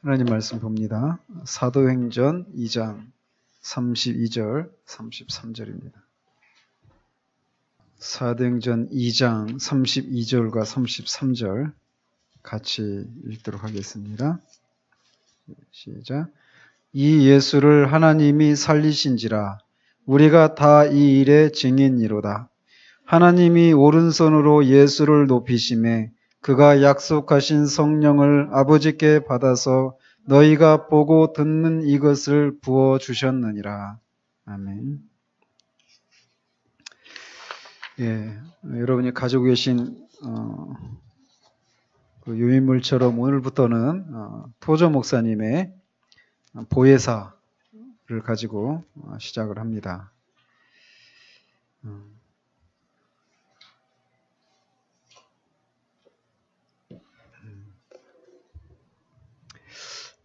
하나님 말씀 봅니다. 사도행전 2장 32절, 33절입니다. 사도행전 2장 32절과 33절 같이 읽도록 하겠습니다. 시작. 이 예수를 하나님이 살리신지라 우리가 다 이 일의 증인이로다. 하나님이 오른손으로 예수를 높이심에 그가 약속하신 성령을 아버지께 받아서 너희가 보고 듣는 이것을 부어주셨느니라. 아멘. 예, 여러분이 가지고 계신 그 유인물처럼 오늘부터는 토저 목사님의 보혜사를 가지고 시작을 합니다.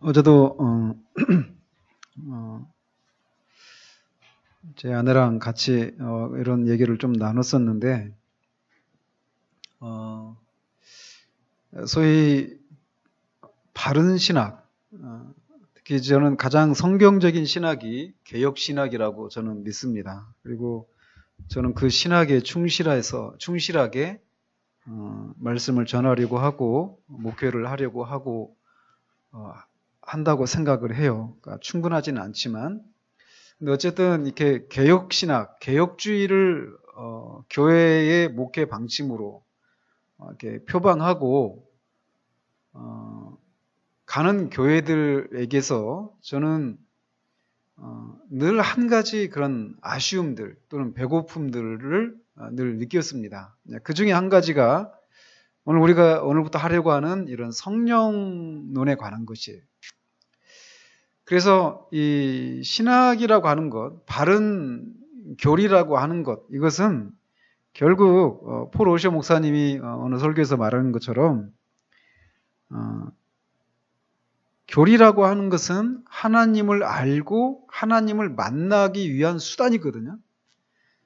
어제도 제 아내랑 같이 이런 얘기를 좀 나눴었는데 소위 바른 신학, 특히 저는 가장 성경적인 신학이 개혁신학이라고 저는 믿습니다. 그리고 저는 그 신학에 충실하게 말씀을 전하려고 하고 목회를 하려고 하고 한다고 생각을 해요. 그러니까 충분하지는 않지만, 근데 어쨌든 이렇게 개혁신학, 개혁주의를 교회의 목회 방침으로 이렇게 표방하고 가는 교회들에게서 저는 늘 한 가지 그런 아쉬움들 또는 배고픔들을 늘 느꼈습니다. 그 중에 한 가지가 우리가 오늘부터 하려고 하는 이런 성령론에 관한 것이에요. 그래서 이 신학이라고 하는 것, 바른 교리라고 하는 것, 이것은 결국 폴 오셔 목사님이 어느 설교에서 말하는 것처럼 교리라고 하는 것은 하나님을 알고 하나님을 만나기 위한 수단이거든요.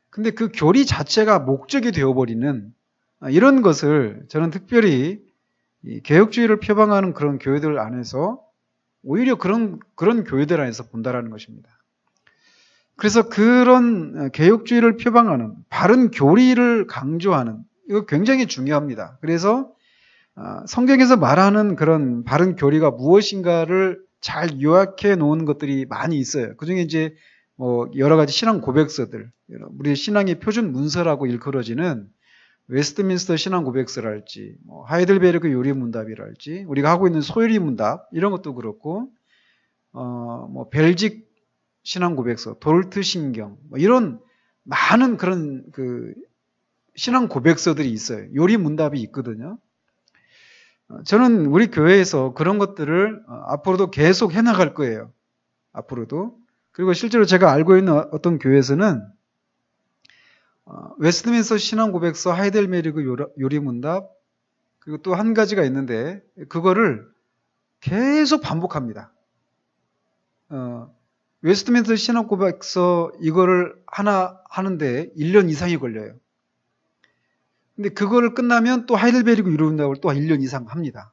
근데 그 교리 자체가 목적이 되어버리는 이런 것을 저는 특별히 이 개혁주의를 표방하는 그런 교회들 안에서 오히려 그런 교회들 안에서 본다라는 것입니다. 그래서 그런 개혁주의를 표방하는 바른 교리를 강조하는 이거 굉장히 중요합니다. 그래서 성경에서 말하는 그런 바른 교리가 무엇인가를 잘 요약해 놓은 것들이 많이 있어요. 그중에 이제 뭐 여러 가지 신앙 고백서들, 우리 신앙의 표준 문서라고 일컬어지는 웨스트민스터 신앙 고백서랄지, 뭐 하이델베르크 요리 문답이랄지, 우리가 하고 있는 소요리 문답 이런 것도 그렇고, 뭐 벨직 신앙 고백서, 돌트 신경, 뭐 이런 많은 그런 그 신앙 고백서들이 있어요. 요리 문답이 있거든요. 저는 우리 교회에서 그런 것들을 앞으로도 계속 해나갈 거예요. 앞으로도. 그리고 실제로 제가 알고 있는 어떤 교회에서는 웨스트민스터 신앙고백서, 하이델베르크 요리문답, 그리고 또 한 가지가 있는데 그거를 계속 반복합니다. 웨스트민스터 신앙고백서 이거를 하나 하는데 1년 이상이 걸려요. 근데 그거를 끝나면 또 하이델베르크 요리문답을 또 1년 이상 합니다.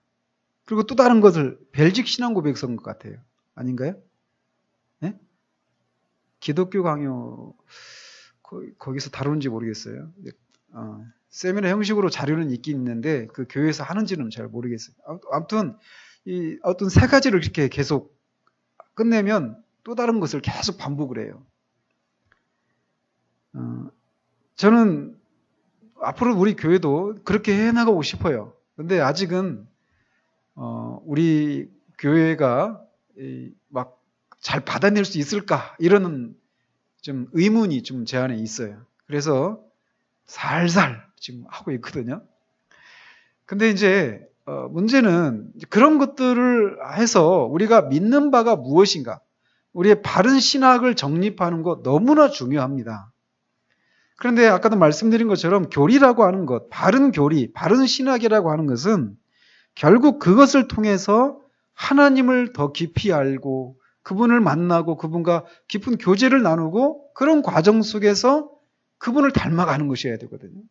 그리고 또 다른 것을 벨직 신앙고백서인 것 같아요. 아닌가요? 네? 기독교 강요 거기서 다루는지 모르겠어요. 세미나 형식으로 자료는 있긴 있는데 그 교회에서 하는지는 잘 모르겠어요. 아무튼 어떤 세 가지를 이렇게 계속 끝내면 또 다른 것을 계속 반복을 해요. 저는 앞으로 우리 교회도 그렇게 해나가고 싶어요. 근데 아직은 우리 교회가 막 잘 받아낼 수 있을까 이런 좀 의문이 좀 제 안에 있어요. 그래서 살살 지금 하고 있거든요. 근데 이제 문제는 그런 것들을 해서 우리가 믿는 바가 무엇인가, 우리의 바른 신학을 정립하는 것 너무나 중요합니다. 그런데 아까도 말씀드린 것처럼 교리라고 하는 것, 바른 교리, 바른 신학이라고 하는 것은 결국 그것을 통해서 하나님을 더 깊이 알고 그분을 만나고 그분과 깊은 교제를 나누고 그런 과정 속에서 그분을 닮아가는 것이어야 되거든요.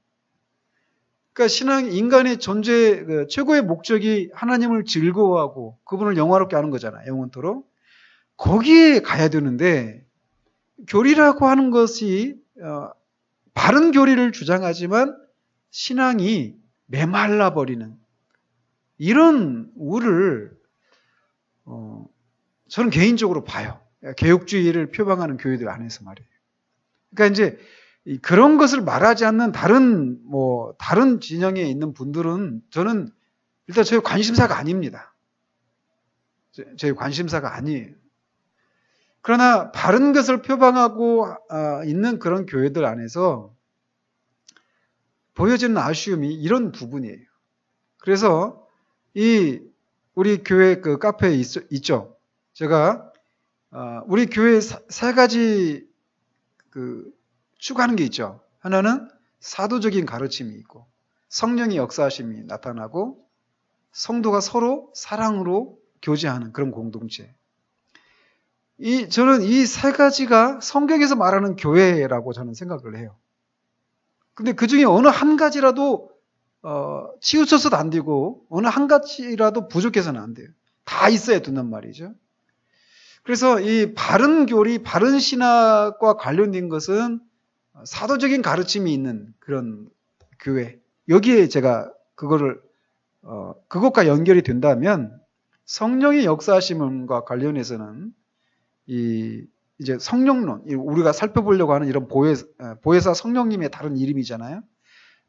그러니까 인간의 존재 최고의 목적이 하나님을 즐거워하고 그분을 영화롭게 하는 거잖아요. 영원토록. 거기에 가야 되는데 교리라고 하는 것이 바른 교리를 주장하지만 신앙이 메말라 버리는 이런 우를 저는 개인적으로 봐요. 개혁주의를 표방하는 교회들 안에서 말이에요. 그러니까 이제 그런 것을 말하지 않는 다른 진영에 있는 분들은 저는 일단 저희 관심사가 아닙니다. 저희 관심사가 아니에요. 그러나 바른 것을 표방하고 있는 그런 교회들 안에서 보여지는 아쉬움이 이런 부분이에요. 그래서 우리 교회 그 카페에 있죠. 제가 우리 교회 세 가지 추구하는 게 있죠. 하나는 사도적인 가르침이 있고 성령의 역사하심이 나타나고 성도가 서로 사랑으로 교제하는 그런 공동체. 저는 이 세 가지가 성경에서 말하는 교회라고 저는 생각을 해요. 근데 그 중에 어느 한 가지라도 치우쳐서도 안 되고 어느 한 가지라도 부족해서는 안 돼요. 다 있어야 된단 말이죠. 그래서 이 바른 교리, 바른 신학과 관련된 것은 사도적인 가르침이 있는 그런 교회. 여기에 제가 그것과 연결이 된다면 성령의 역사하심과 관련해서는 이제 성령론, 우리가 살펴보려고 하는 이런 보혜사 성령님의 다른 이름이잖아요.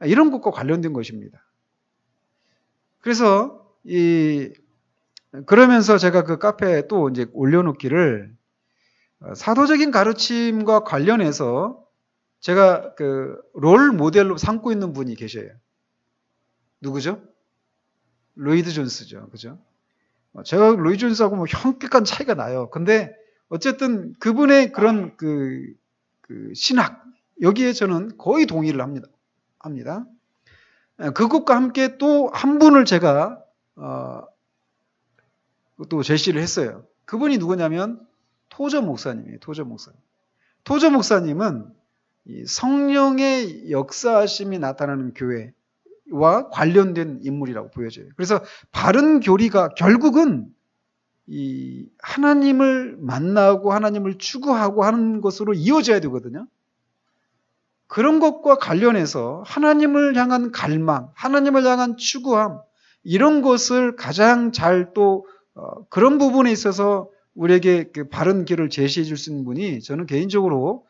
이런 것과 관련된 것입니다. 그래서 그러면서 제가 그 카페에 또 이제 올려놓기를 사도적인 가르침과 관련해서 제가 롤 모델로 삼고 있는 분이 계셔요. 누구죠? 로이드 존스죠. 그죠? 제가 로이드 존스하고 뭐 현격한 차이가 나요. 근데 어쨌든 그분의 그런 신학, 여기에 저는 거의 동의를 합니다. 그것과 함께 또 한 분을 제가 또 제시를 했어요. 그분이 누구냐면 토저 목사님이에요. 토저 목사님은 이 성령의 역사하심이 나타나는 교회와 관련된 인물이라고 보여져요. 그래서 바른 교리가 결국은 이 하나님을 만나고 하나님을 추구하고 하는 것으로 이어져야 되거든요. 그런 것과 관련해서 하나님을 향한 갈망, 하나님을 향한 추구함, 이런 것을 가장 잘 또 그런 부분에 있어서 우리에게 바른 길을 제시해 줄 수 있는 분이 저는 개인적으로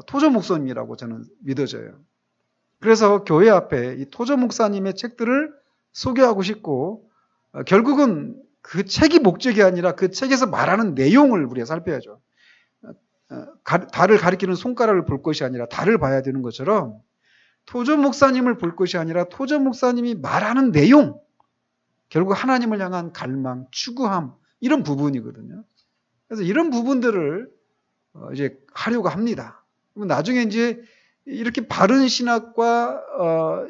토저 목사님이라고 저는 믿어져요. 그래서 교회 앞에 이 토저 목사님의 책들을 소개하고 싶고 결국은 그 책이 목적이 아니라 그 책에서 말하는 내용을 우리가 살펴야죠. 달을 가리키는 손가락을 볼 것이 아니라 달을 봐야 되는 것처럼 토저 목사님을 볼 것이 아니라 토저 목사님이 말하는 내용, 결국 하나님을 향한 갈망, 추구함, 이런 부분이거든요. 그래서 이런 부분들을 이제 하려고 합니다. 나중에 이제 이렇게 바른 신학과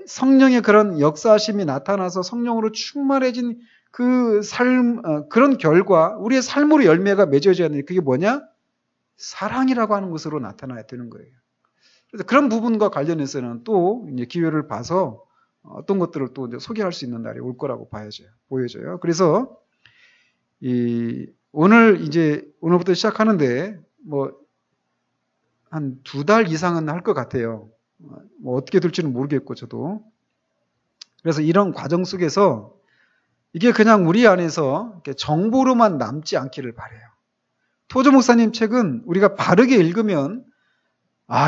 성령의 그런 역사하심이 나타나서 성령으로 충만해진 그 삶, 그런 결과, 우리의 삶으로 열매가 맺어져야 하는데 그게 뭐냐? 사랑이라고 하는 것으로 나타나야 되는 거예요. 그래서 그런 부분과 관련해서는 또 이제 기회를 봐서 어떤 것들을 또 이제 소개할 수 있는 날이 올 거라고 보여져요. 그래서 오늘부터 시작하는데 한 2달 이상은 할 것 같아요. 어떻게 될지는 모르겠고 저도. 그래서 이런 과정 속에서 이게 그냥 우리 안에서 정보로만 남지 않기를 바라요. 토저 목사님 책은 우리가 바르게 읽으면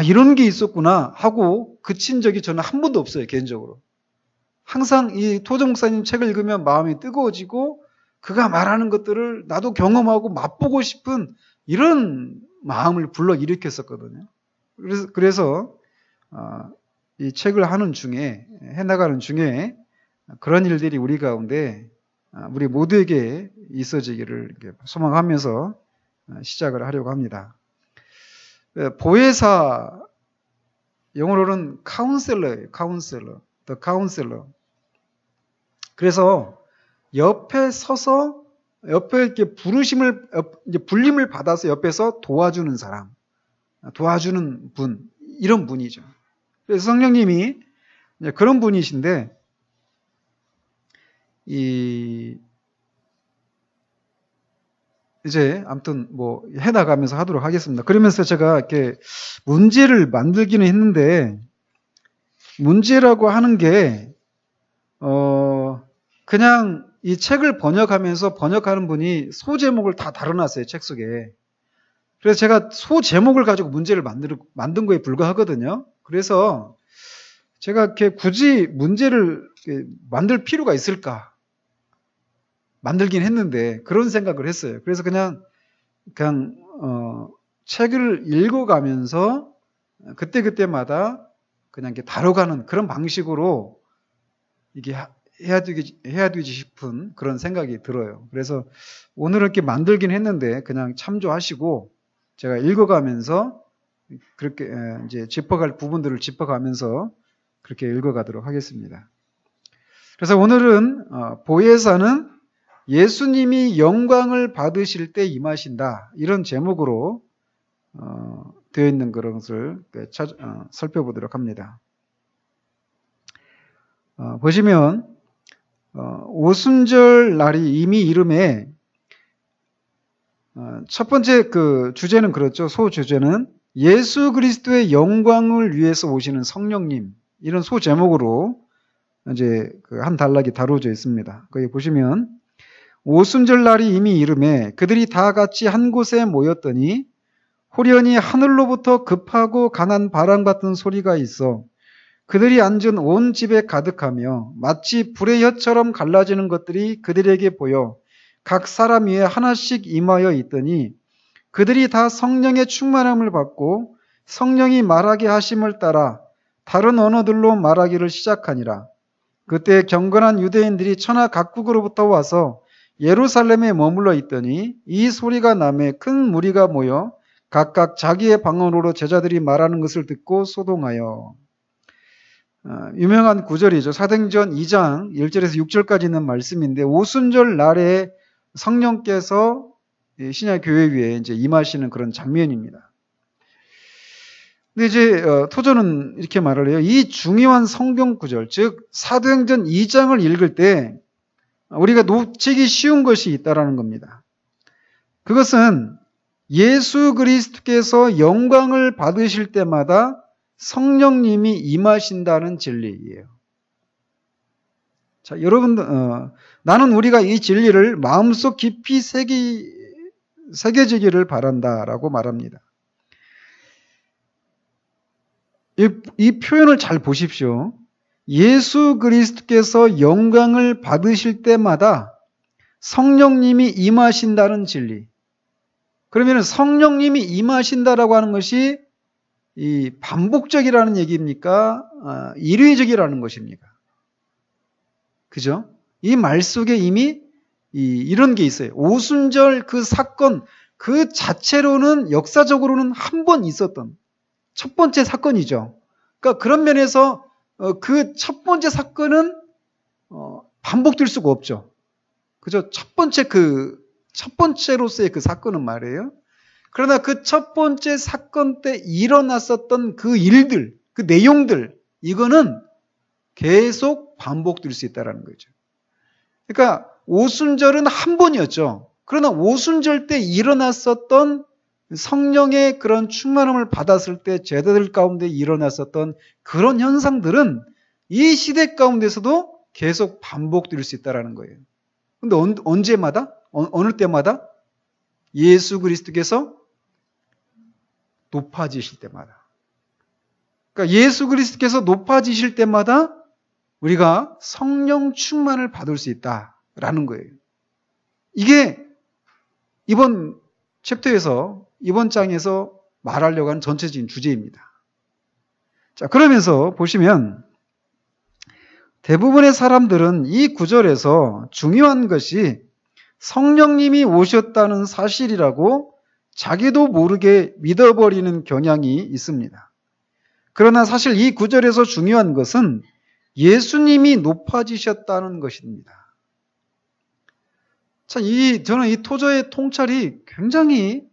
이런 게 있었구나 하고 그친 적이 저는 한 번도 없어요. 개인적으로. 항상 이 토저 목사님 책을 읽으면 마음이 뜨거워지고 그가 말하는 것들을 나도 경험하고 맛보고 싶은 이런 마음을 불러일으켰었거든요. 그래서 이 책을 해나가는 중에 그런 일들이 우리 가운데 우리 모두에게 있어지기를 소망하면서 시작을 하려고 합니다. 보혜사, 영어로는 카운셀러예요. The counselor. 그래서 옆에 서서 옆에 이렇게 불림을 받아서 옆에서 도와주는 사람, 도와주는 분, 이런 분이죠. 그래서 성령님이 그런 분이신데 이제 아무튼 뭐 해나가면서 하도록 하겠습니다. 그러면서 제가 이렇게 문제를 만들기는 했는데, 문제라고 하는 게 그냥 이 책을 번역하면서 번역하는 분이 소제목을 다 다뤄놨어요, 책 속에. 그래서 제가 소제목을 가지고 문제를 만든 거에 불과하거든요. 그래서 제가 이렇게 굳이 문제를 만들 필요가 있을까? 만들긴 했는데 그런 생각을 했어요. 그래서 그냥 책을 읽어가면서 그때그때마다 그냥 이렇게 다뤄가는 그런 방식으로 이게 해야 되지 싶은 그런 생각이 들어요. 그래서 오늘은 이렇게 만들긴 했는데 그냥 참조하시고 제가 읽어가면서 그렇게 이제 짚어갈 부분들을 짚어가면서 그렇게 읽어가도록 하겠습니다. 그래서 오늘은 보혜사는 예수님이 영광을 받으실 때 임하신다, 이런 제목으로 되어 있는 그런 것을 살펴보도록 합니다. 보시면 오순절 날이 이미 이름에 첫 번째 그 주제는 그렇죠. 소주제는 예수 그리스도의 영광을 위해서 오시는 성령님, 이런 소제목으로 이제 그 한 단락이 다루어져 있습니다. 거기 보시면 오순절 날이 이미 이름에 그들이 다 같이 한 곳에 모였더니 호련히 하늘로부터 급하고 강한 바람 같은 소리가 있어 그들이 앉은 온 집에 가득하며 마치 불의 혀처럼 갈라지는 것들이 그들에게 보여 각 사람 위에 하나씩 임하여 있더니 그들이 다 성령의 충만함을 받고 성령이 말하게 하심을 따라 다른 언어들로 말하기를 시작하니라. 그때 경건한 유대인들이 천하 각국으로부터 와서 예루살렘에 머물러 있더니 이 소리가 나매 큰 무리가 모여 각각 자기의 방언으로 제자들이 말하는 것을 듣고 소동하여. 유명한 구절이죠. 사도행전 2장 1절에서 6절까지 있는 말씀인데, 오순절 날에 성령께서 신약 교회 위에 이제 임하시는 그런 장면입니다. 근데 이제 토저는 이렇게 말을 해요. 이 중요한 성경 구절, 즉 사도행전 2장을 읽을 때 우리가 놓치기 쉬운 것이 있다라는 겁니다. 그것은 예수 그리스도께서 영광을 받으실 때마다 성령님이 임하신다는 진리예요. 자, 여러분들, 나는 우리가 이 진리를 마음속 깊이 새겨지기를 바란다라고 말합니다. 이 표현을 잘 보십시오. 예수 그리스도께서 영광을 받으실 때마다 성령님이 임하신다는 진리. 그러면 성령님이 임하신다라고 하는 것이 이 반복적이라는 얘기입니까? 일회적이라는 것입니까? 그죠? 이 말 속에 이미 이런 게 있어요. 오순절 그 사건 그 자체로는 역사적으로는 한 번 있었던 첫 번째 사건이죠. 그러니까 그런 면에서 그 첫 번째 사건은 반복될 수가 없죠. 그죠? 첫 번째로서의 그 사건은 말이에요. 그러나 그 첫 번째 사건 때 일어났었던 그 일들, 그 내용들, 이거는 계속 반복될 수 있다는 거죠. 그러니까 오순절은 한 번이었죠. 그러나 오순절 때 일어났었던 성령의 그런 충만함을 받았을 때 제자들 가운데 일어났었던 그런 현상들은 이 시대 가운데서도 계속 반복될 수 있다는 거예요. 그런데 언제마다? 어느 때마다? 예수 그리스도께서 높아지실 때마다. 그러니까 예수 그리스도께서 높아지실 때마다 우리가 성령 충만을 받을 수 있다라는 거예요. 이게 이번 챕터에서, 이번 장에서 말하려고 하는 전체적인 주제입니다. 자, 그러면서 보시면 대부분의 사람들은 이 구절에서 중요한 것이 성령님이 오셨다는 사실이라고 자기도 모르게 믿어버리는 경향이 있습니다. 그러나 사실 이 구절에서 중요한 것은 예수님이 높아지셨다는 것입니다. 자, 저는 이 토저의 통찰이 굉장히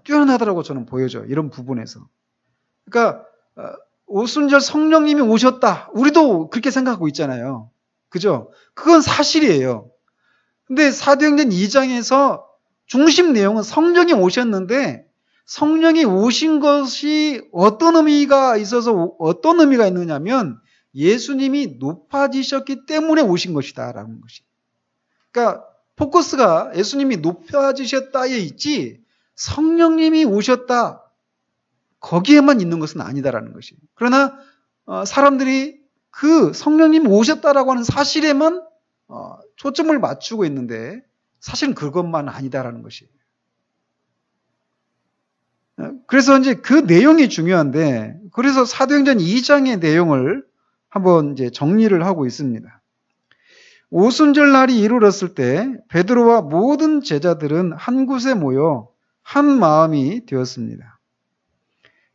뛰어나다라고 저는 보여져요. 이런 부분에서. 그러니까 오순절 성령님이 오셨다. 우리도 그렇게 생각하고 있잖아요. 그죠? 그건 사실이에요. 근데 사도행전 2장에서 중심 내용은 성령이 오셨는데 성령이 오신 것이 어떤 의미가 있어서 어떤 의미가 있느냐면 예수님이 높아지셨기 때문에 오신 것이다라는 것이. 그러니까 포커스가 예수님이 높아지셨다에 있지 성령님이 오셨다 거기에만 있는 것은 아니다라는 것이. 그러나 사람들이 그 성령님이 오셨다라고 하는 사실에만 초점을 맞추고 있는데 사실은 그것만 아니다라는 것이. 그래서 이제 그 내용이 중요한데 그래서 사도행전 2장의 내용을 한번 이제 정리를 하고 있습니다. 오순절 날이 이르렀을 때 베드로와 모든 제자들은 한 곳에 모여 한 마음이 되었습니다.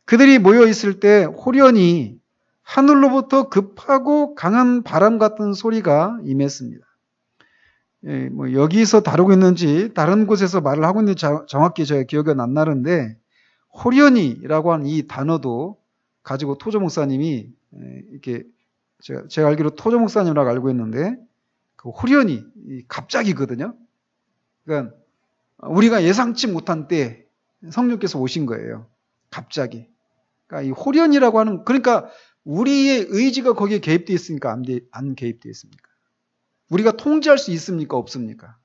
그들이 모여 있을 때 호련히 하늘로부터 급하고 강한 바람 같은 소리가 임했습니다. 뭐 여기서 다루고 있는지 다른 곳에서 말을 하고 있는지 정확히 제가 기억이 안 나는데 호련히라고 하는 이 단어도 가지고 토조 목사님이 이렇게 제가 알기로 토조 목사님이라고 알고 있는데 그 호련히 갑자기거든요. 그러니까 우리가 예상치 못한 때 성령께서 오신 거예요. 갑자기. 그러니까 이 호련이라고 하는 그러니까 우리의 의지가 거기에 개입되어 있습니까? 안 개입되어 있습니까? 우리가 통제할 수 있습니까? 없습니까?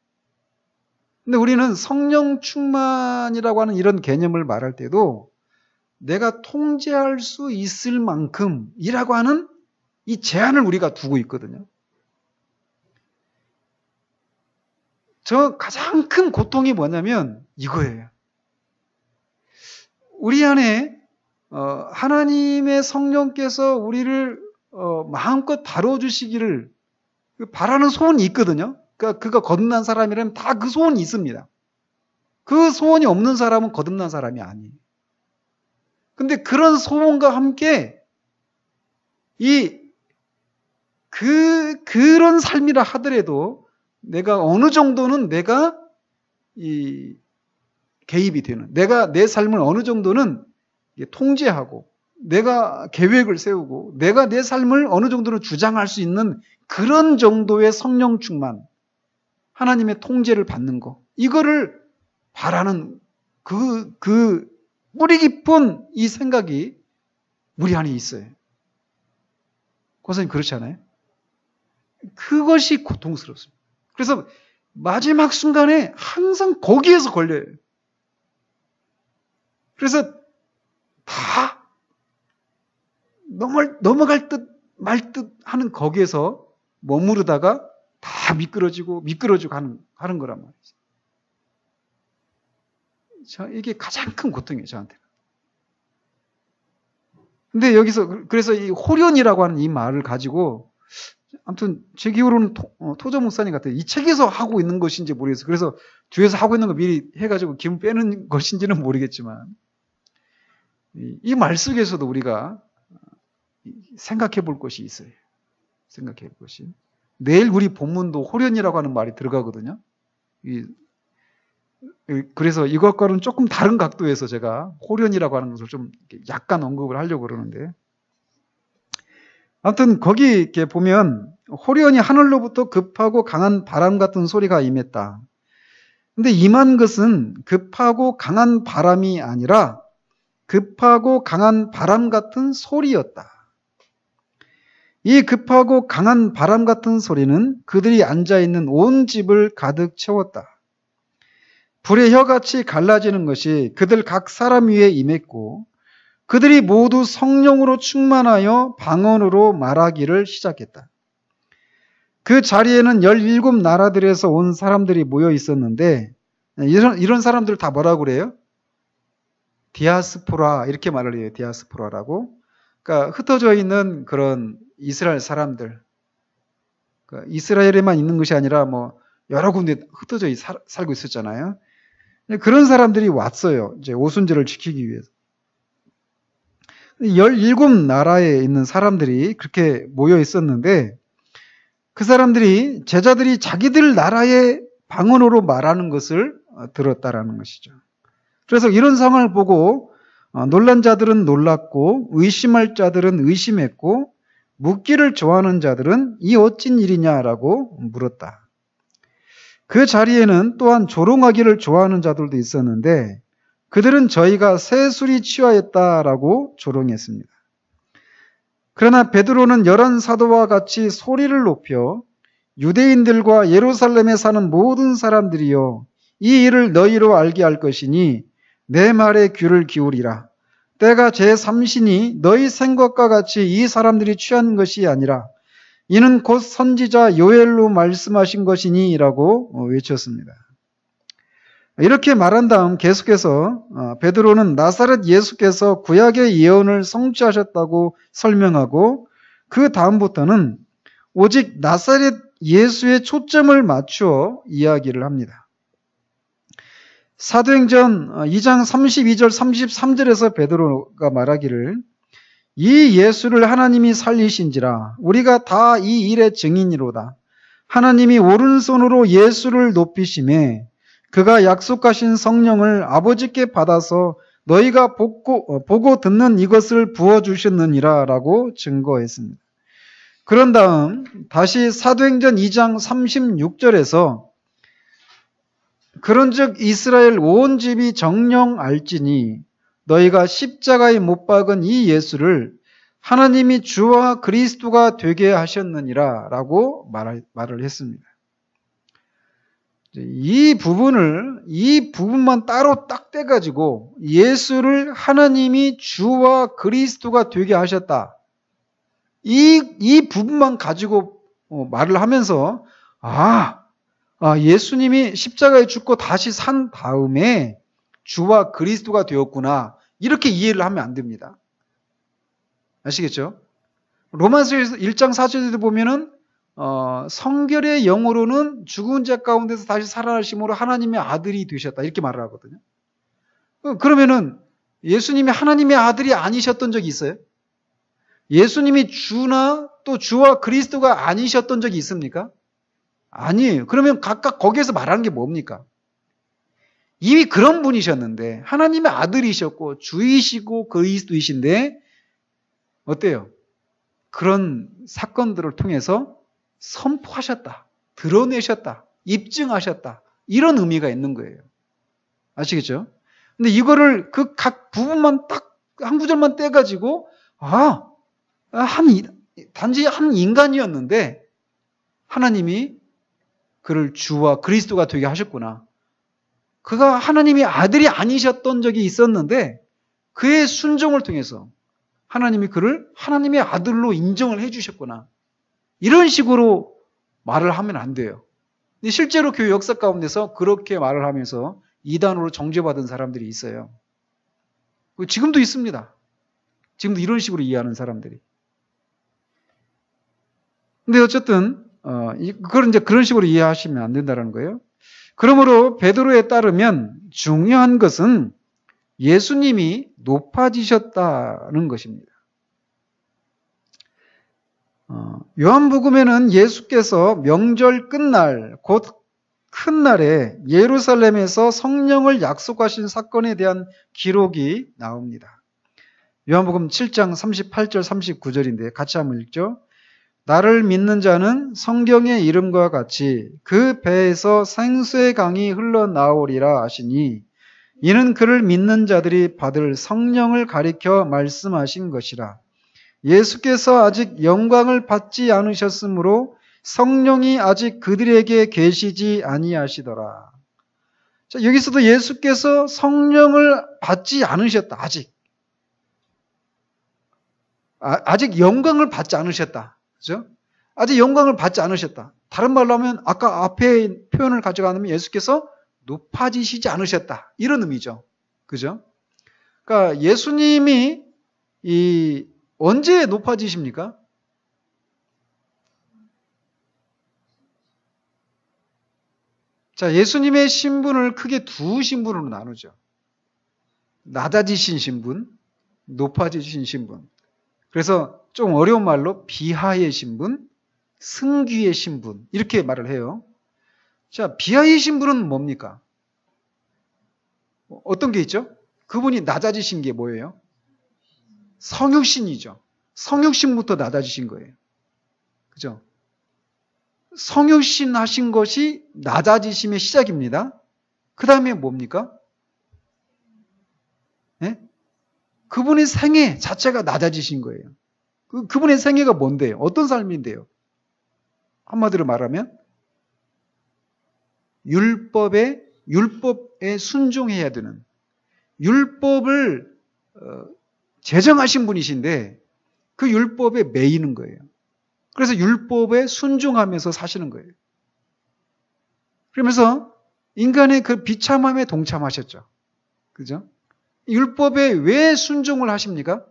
근데 우리는 성령 충만이라고 하는 이런 개념을 말할 때도 내가 통제할 수 있을 만큼이라고 하는 이 제한을 우리가 두고 있거든요. 저 가장 큰 고통이 뭐냐면 이거예요. 우리 안에 하나님의 성령께서 우리를 마음껏 다뤄주시기를 바라는 소원이 있거든요. 그러니까 그가 거듭난 사람이라면 다 그 소원이 있습니다. 그 소원이 없는 사람은 거듭난 사람이 아니에요. 근데 그런 소원과 함께 그런 삶이라 하더라도 내가 어느 정도는 내가 개입이 되는, 내가 내 삶을 어느 정도는 통제하고, 내가 계획을 세우고, 내가 내 삶을 어느 정도는 주장할 수 있는 그런 정도의 성령 충만, 하나님의 통제를 받는 거, 이거를 바라는 그 뿌리 깊은 이 생각이 우리 안에 있어요. 권사님 그렇지 않아요? 그것이 고통스럽습니다. 그래서 마지막 순간에 항상 거기에서 걸려요. 그래서 다 넘어갈 듯 말 듯 하는 거기에서 머무르다가 다 미끄러지고 하는 거란 말이죠. 이게 가장 큰 고통이에요, 저한테. 근데 여기서 그래서 이 호련이라고 하는 이 말을 가지고 아무튼 제 기호로는 토저 목사님 같아요. 이 책에서 하고 있는 것인지 모르겠어요. 그래서 뒤에서 하고 있는 거 미리 해가지고 기분 빼는 것인지는 모르겠지만 이 말 속에서도 우리가 생각해 볼 것이 있어요. 생각해 볼 것이. 내일 우리 본문도 호련이라고 하는 말이 들어가거든요. 그래서 이것과는 조금 다른 각도에서 제가 호련이라고 하는 것을 좀 약간 언급을 하려고 그러는데 아무튼 거기 이렇게 보면 호련히 하늘로부터 급하고 강한 바람 같은 소리가 임했다. 근데 임한 것은 급하고 강한 바람이 아니라 급하고 강한 바람 같은 소리였다. 이 급하고 강한 바람 같은 소리는 그들이 앉아있는 온 집을 가득 채웠다. 불의 혀같이 갈라지는 것이 그들 각 사람 위에 임했고 그들이 모두 성령으로 충만하여 방언으로 말하기를 시작했다. 그 자리에는 17나라들에서 온 사람들이 모여 있었는데 이런 사람들 다 뭐라고 그래요? 디아스포라 이렇게 말을 해요. 디아스포라라고. 그러니까 흩어져 있는 그런 이스라엘 사람들. 그러니까 이스라엘에만 있는 것이 아니라 뭐 여러 군데 흩어져 살고 있었잖아요. 그런 사람들이 왔어요. 이제 오순절을 지키기 위해서. 17나라에 있는 사람들이 그렇게 모여 있었는데 그 사람들이 제자들이 자기들 나라의 방언으로 말하는 것을 들었다라는 것이죠. 그래서 이런 상황을 보고 놀란 자들은 놀랐고 의심할 자들은 의심했고 묻기를 좋아하는 자들은 이 어찐 일이냐라고 물었다. 그 자리에는 또한 조롱하기를 좋아하는 자들도 있었는데 그들은 저희가 새술이 취하였다라고 조롱했습니다. 그러나 베드로는 11사도와 같이 소리를 높여 유대인들과 예루살렘에 사는 모든 사람들이여 이 일을 너희로 알게 할 것이니 내 말에 귀를 기울이라. 때가 제3신이 너희 생각과 같이 이 사람들이 취한 것이 아니라 이는 곧 선지자 요엘로 말씀하신 것이니 라고 외쳤습니다. 이렇게 말한 다음 계속해서 베드로는 나사렛 예수께서 구약의 예언을 성취하셨다고 설명하고 그 다음부터는 오직 나사렛 예수의 초점을 맞추어 이야기를 합니다. 사도행전 2장 32절 33절에서 베드로가 말하기를 이 예수를 하나님이 살리신지라 우리가 다 이 일의 증인이로다. 하나님이 오른손으로 예수를 높이심에 그가 약속하신 성령을 아버지께 받아서 너희가 보고 듣는 이것을 부어주셨느니라 라고 증거했습니다. 그런 다음 다시 사도행전 2장 36절에서 그런즉 이스라엘 온 집이 정령 알지니 너희가 십자가에 못 박은 이 예수를 하나님이 주와 그리스도가 되게 하셨느니라 라고 말을 했습니다. 이 부분만 따로 딱 떼가지고 예수를 하나님이 주와 그리스도가 되게 하셨다. 이 부분만 가지고 말을 하면서 예수님이 십자가에 죽고 다시 산 다음에 주와 그리스도가 되었구나. 이렇게 이해를 하면 안 됩니다. 아시겠죠? 로마서에서 1장 4절에도 보면은 성결의 영으로는 죽은 자 가운데서 다시 살아나심으로 하나님의 아들이 되셨다. 이렇게 말을 하거든요. 그러면은 예수님이 하나님의 아들이 아니셨던 적이 있어요? 예수님이 주나 또 주와 그리스도가 아니셨던 적이 있습니까? 아니에요. 그러면 각각 거기에서 말하는 게 뭡니까? 이미 그런 분이셨는데 하나님의 아들이셨고 주이시고 그리스도이신데 어때요? 그런 사건들을 통해서 선포하셨다. 드러내셨다. 입증하셨다. 이런 의미가 있는 거예요. 아시겠죠? 근데 이거를 그 각 부분만 딱 한 구절만 떼가지고 단지 한 인간이었는데 하나님이 그를 주와 그리스도가 되게 하셨구나. 그가 하나님의 아들이 아니셨던 적이 있었는데 그의 순종을 통해서 하나님이 그를 하나님의 아들로 인정을 해주셨구나. 이런 식으로 말을 하면 안 돼요. 근데 실제로 교회 역사 가운데서 그렇게 말을 하면서 이단으로 정죄받은 사람들이 있어요. 지금도 있습니다. 지금도 이런 식으로 이해하는 사람들이. 근데 어쨌든 그걸 이제 그런 식으로 이해하시면 안 된다는 거예요. 그러므로 베드로에 따르면 중요한 것은 예수님이 높아지셨다는 것입니다. 요한복음에는 예수께서 명절 끝날 곧 큰 날에 예루살렘에서 성령을 약속하신 사건에 대한 기록이 나옵니다. 요한복음 7장 38절 39절인데 같이 한번 읽죠. 나를 믿는 자는 성경의 이름과 같이 그 배에서 생수의 강이 흘러나오리라 하시니 이는 그를 믿는 자들이 받을 성령을 가리켜 말씀하신 것이라. 예수께서 아직 영광을 받지 않으셨으므로 성령이 아직 그들에게 계시지 아니하시더라. 자, 여기서도 예수께서 성령을 받지 않으셨다. 아직 영광을 받지 않으셨다. 그죠? 아직 영광을 받지 않으셨다. 다른 말로 하면 아까 앞에 표현을 가져가면 예수께서 높아지시지 않으셨다. 이런 의미죠. 그죠? 그러니까 예수님이 언제 높아지십니까? 자, 예수님의 신분을 크게 두 신분으로 나누죠. 낮아지신 신분, 높아지신 신분. 그래서 좀 어려운 말로 비하의 신분, 승귀의 신분 이렇게 말을 해요. 자, 비하의 신분은 뭡니까? 어떤 게 있죠? 그분이 낮아지신 게 뭐예요? 성육신이죠. 성육신부터 낮아지신 거예요. 그죠? 성육신 하신 것이 낮아지심의 시작입니다. 그 다음에 뭡니까? 네? 그분의 생애 자체가 낮아지신 거예요. 그분의 생애가 뭔데요? 어떤 삶인데요? 한마디로 말하면 율법에 순종해야 되는, 율법을 제정하신 분이신데 그 율법에 매이는 거예요. 그래서 율법에 순종하면서 사시는 거예요. 그러면서 인간의 그 비참함에 동참하셨죠. 그죠? 율법에 왜 순종을 하십니까?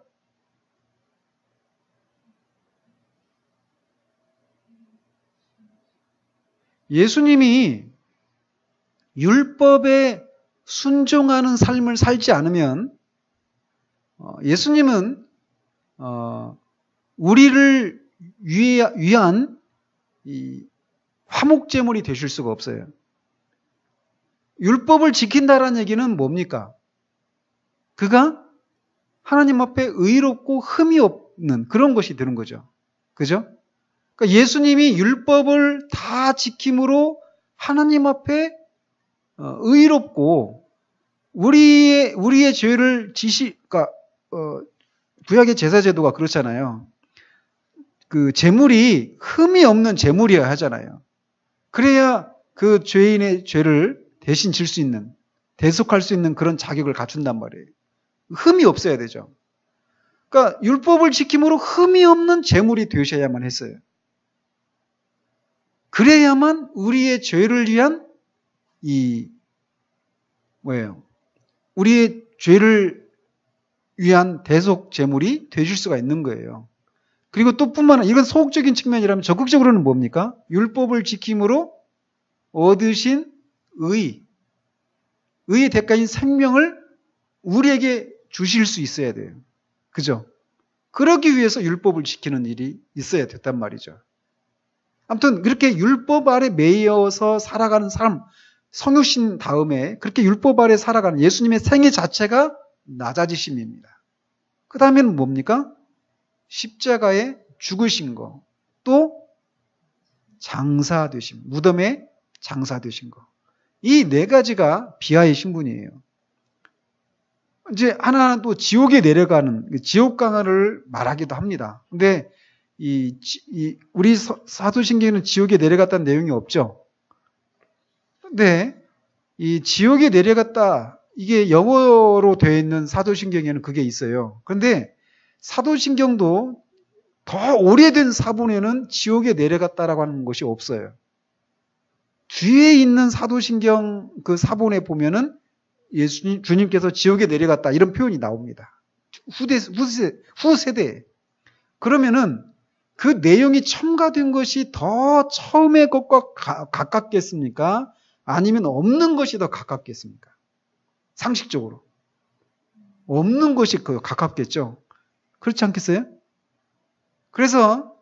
예수님이 율법에 순종하는 삶을 살지 않으면 예수님은 우리를 위한 이 화목제물이 되실 수가 없어요. 율법을 지킨다라는 얘기는 뭡니까? 그가 하나님 앞에 의롭고 흠이 없는 그런 것이 되는 거죠. 그죠? 그러니까 예수님이 율법을 다 지킴으로 하나님 앞에 의롭고 우리의 죄를 그러니까 구약의 제사제도가 그렇잖아요. 그 제물이 흠이 없는 제물이어야 하잖아요. 그래야 그 죄인의 죄를 대신 질 수 있는, 대속할 수 있는 그런 자격을 갖춘단 말이에요. 흠이 없어야 되죠. 그러니까 율법을 지킴으로 흠이 없는 제물이 되셔야만 했어요. 그래야만 우리의 죄를 위한 우리의 죄를 위한 대속 제물이 되실 수가 있는 거예요. 그리고 또 뿐만 아니라 이건 소극적인 측면이라면 적극적으로는 뭡니까? 율법을 지킴으로 얻으신 의의 대가인 생명을 우리에게 주실 수 있어야 돼요. 그죠? 그러기 위해서 율법을 지키는 일이 있어야 됐단 말이죠. 아무튼 그렇게 율법 아래 매여서 살아가는 사람, 성육신 다음에 그렇게 율법 아래 살아가는 예수님의 생애 자체가 낮아지심입니다. 그 다음에는 뭡니까? 십자가에 죽으신 거, 또 장사되심, 무덤에 장사되신 거. 이 네 가지가 비하의 신분이에요. 이제 하나는 또 지옥에 내려가는 지옥 강화를 말하기도 합니다. 근데 우리 사도신경에는 지옥에 내려갔다는 내용이 없죠. 근데 이 지옥에 내려갔다, 이게 영어로 되어 있는 사도신경에는 그게 있어요. 그런데 사도신경도 더 오래된 사본에는 지옥에 내려갔다라고 하는 것이 없어요. 뒤에 있는 사도신경 그 사본에 보면은 주님께서 지옥에 내려갔다 이런 표현이 나옵니다. 후세대에. 그러면은 그 내용이 첨가된 것이 더 처음의 것과 가깝겠습니까? 아니면 없는 것이 더 가깝겠습니까? 상식적으로. 없는 것이 가깝겠죠. 그렇지 않겠어요? 그래서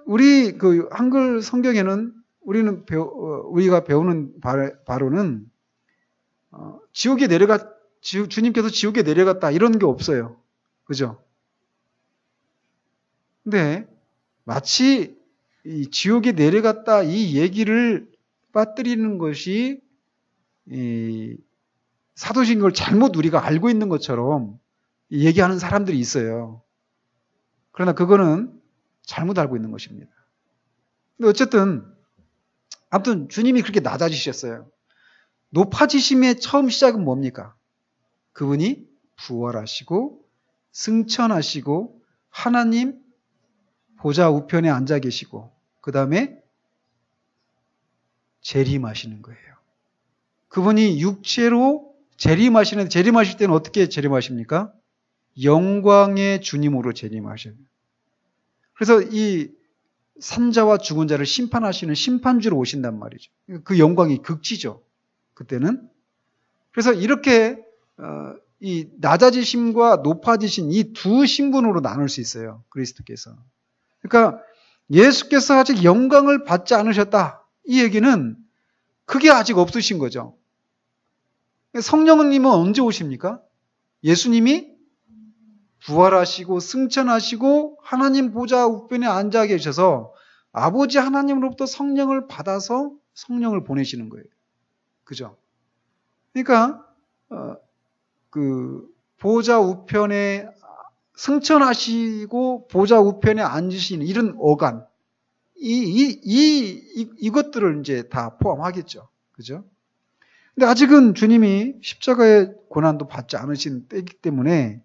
우리 그 한글 성경에는 우리가 배우는 바로는 주님께서 지옥에 내려갔다 이런 게 없어요. 그죠? 근데 마치 이 지옥에 내려갔다 이 얘기를 빠뜨리는 것이 이 사도신경을 잘못 우리가 알고 있는 것처럼 얘기하는 사람들이 있어요. 그러나 그거는 잘못 알고 있는 것입니다. 근데 어쨌든 아무튼 주님이 그렇게 낮아지셨어요. 높아지심의 처음 시작은 뭡니까? 그분이 부활하시고 승천하시고 하나님 보좌 우편에 앉아 계시고 그 다음에 재림하시는 거예요. 그분이 육체로 재림하실 때는 어떻게 재림하십니까? 영광의 주님으로 재림하셔요. 그래서 이 산자와 죽은 자를 심판하시는 심판주로 오신단 말이죠. 그 영광이 극치죠. 그때는. 그래서 이렇게 이 낮아지심과 높아지신 이 두 신분으로 나눌 수 있어요. 그리스도께서. 그러니까 예수께서 아직 영광을 받지 않으셨다. 이 얘기는 그게 아직 없으신 거죠. 성령님은 언제 오십니까? 예수님이 부활하시고 승천하시고 하나님 보좌 우편에 앉아 계셔서 아버지 하나님으로부터 성령을 받아서 성령을 보내시는 거예요. 그죠? 그러니까 그 보좌 우편에 승천하시고 보좌 우편에 앉으시는 이런 어간, 이것들을 이제 다 포함하겠죠. 그죠? 근데 아직은 주님이 십자가의 고난도 받지 않으신 때이기 때문에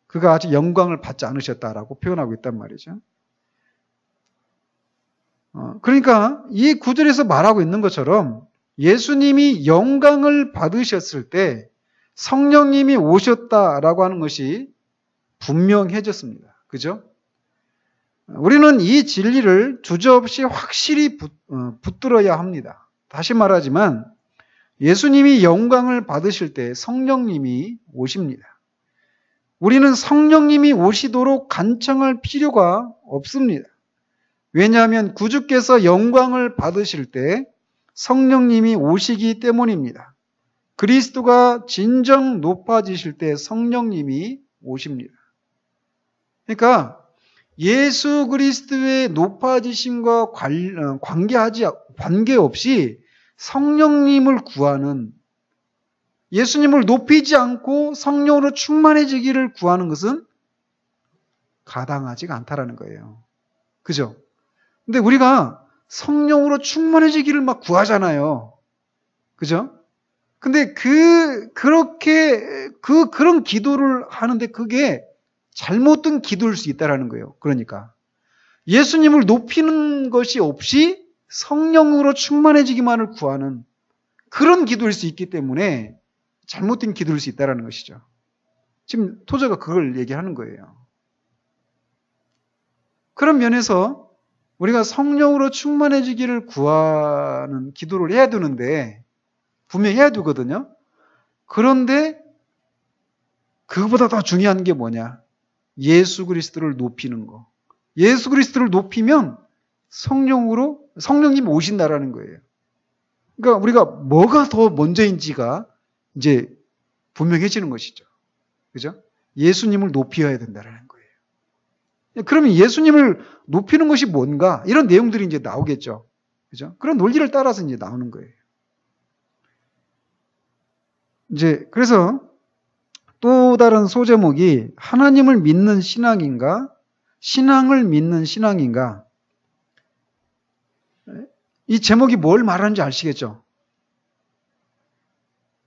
그가 아직 영광을 받지 않으셨다라고 표현하고 있단 말이죠. 그러니까 이 구절에서 말하고 있는 것처럼 예수님이 영광을 받으셨을 때 성령님이 오셨다라고 하는 것이 분명해졌습니다. 그죠? 우리는 이 진리를 주저없이 확실히 붙들어야 합니다. 다시 말하지만 예수님이 영광을 받으실 때 성령님이 오십니다. 우리는 성령님이 오시도록 간청할 필요가 없습니다. 왜냐하면 구주께서 영광을 받으실 때 성령님이 오시기 때문입니다. 그리스도가 진정 높아지실 때 성령님이 오십니다. 그러니까 예수 그리스도의 높아지심과 관계없이 성령님을 구하는, 예수님을 높이지 않고 성령으로 충만해지기를 구하는 것은 가당하지가 않다라는 거예요. 그죠? 근데 우리가 성령으로 충만해지기를 막 구하잖아요. 그죠? 근데 그런 기도를 하는데 그게 잘못된 기도일 수 있다라는 거예요. 그러니까 예수님을 높이는 것이 없이 성령으로 충만해지기만을 구하는 그런 기도일 수 있기 때문에 잘못된 기도일 수 있다라는 것이죠. 지금 토저가 그걸 얘기하는 거예요. 그런 면에서 우리가 성령으로 충만해지기를 구하는 기도를 해야 되는데 분명히 해야 되거든요. 그런데 그거보다 더 중요한 게 뭐냐? 예수 그리스도를 높이는 거. 예수 그리스도를 높이면 성령님이 오신다라는 거예요. 그러니까 우리가 뭐가 더 먼저인지가 이제 분명해지는 것이죠. 그죠? 예수님을 높여야 된다라는 거예요. 그러면 예수님을 높이는 것이 뭔가? 이런 내용들이 이제 나오겠죠. 그죠? 그런 논리를 따라서 이제 나오는 거예요. 이제 그래서 또 다른 소제목이 하나님을 믿는 신앙인가? 신앙을 믿는 신앙인가? 이 제목이 뭘 말하는지 아시겠죠?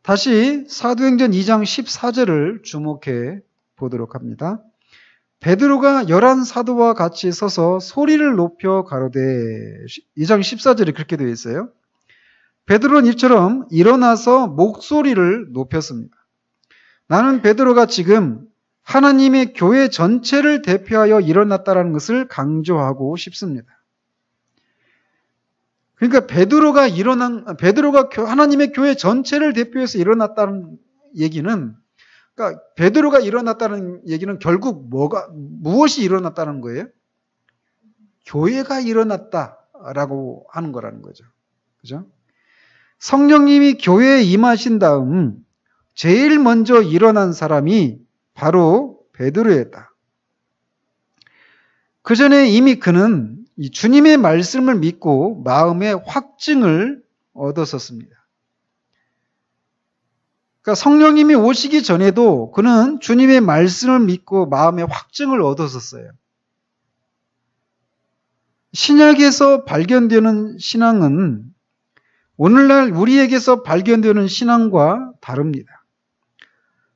다시 사도행전 2장 14절을 주목해 보도록 합니다. 베드로가 11사도와 같이 서서 소리를 높여 가로되, 2장 14절에 그렇게 되어 있어요. 베드로는 이처럼 일어나서 목소리를 높였습니다. 나는 베드로가 지금 하나님의 교회 전체를 대표하여 일어났다는 것을 강조하고 싶습니다. 그러니까 베드로가 하나님의 교회 전체를 대표해서 일어났다는 얘기는, 그러니까 베드로가 일어났다는 얘기는 결국 무엇이 일어났다는 거예요? 교회가 일어났다라고 하는 거라는 거죠. 그죠? 성령님이 교회에 임하신 다음 제일 먼저 일어난 사람이 바로 베드로였다. 그 전에 이미 그는 이 주님의 말씀을 믿고 마음의 확증을 얻었었습니다. 그러니까 성령님이 오시기 전에도 그는 주님의 말씀을 믿고 마음의 확증을 얻었었어요. 신약에서 발견되는 신앙은 오늘날 우리에게서 발견되는 신앙과 다릅니다.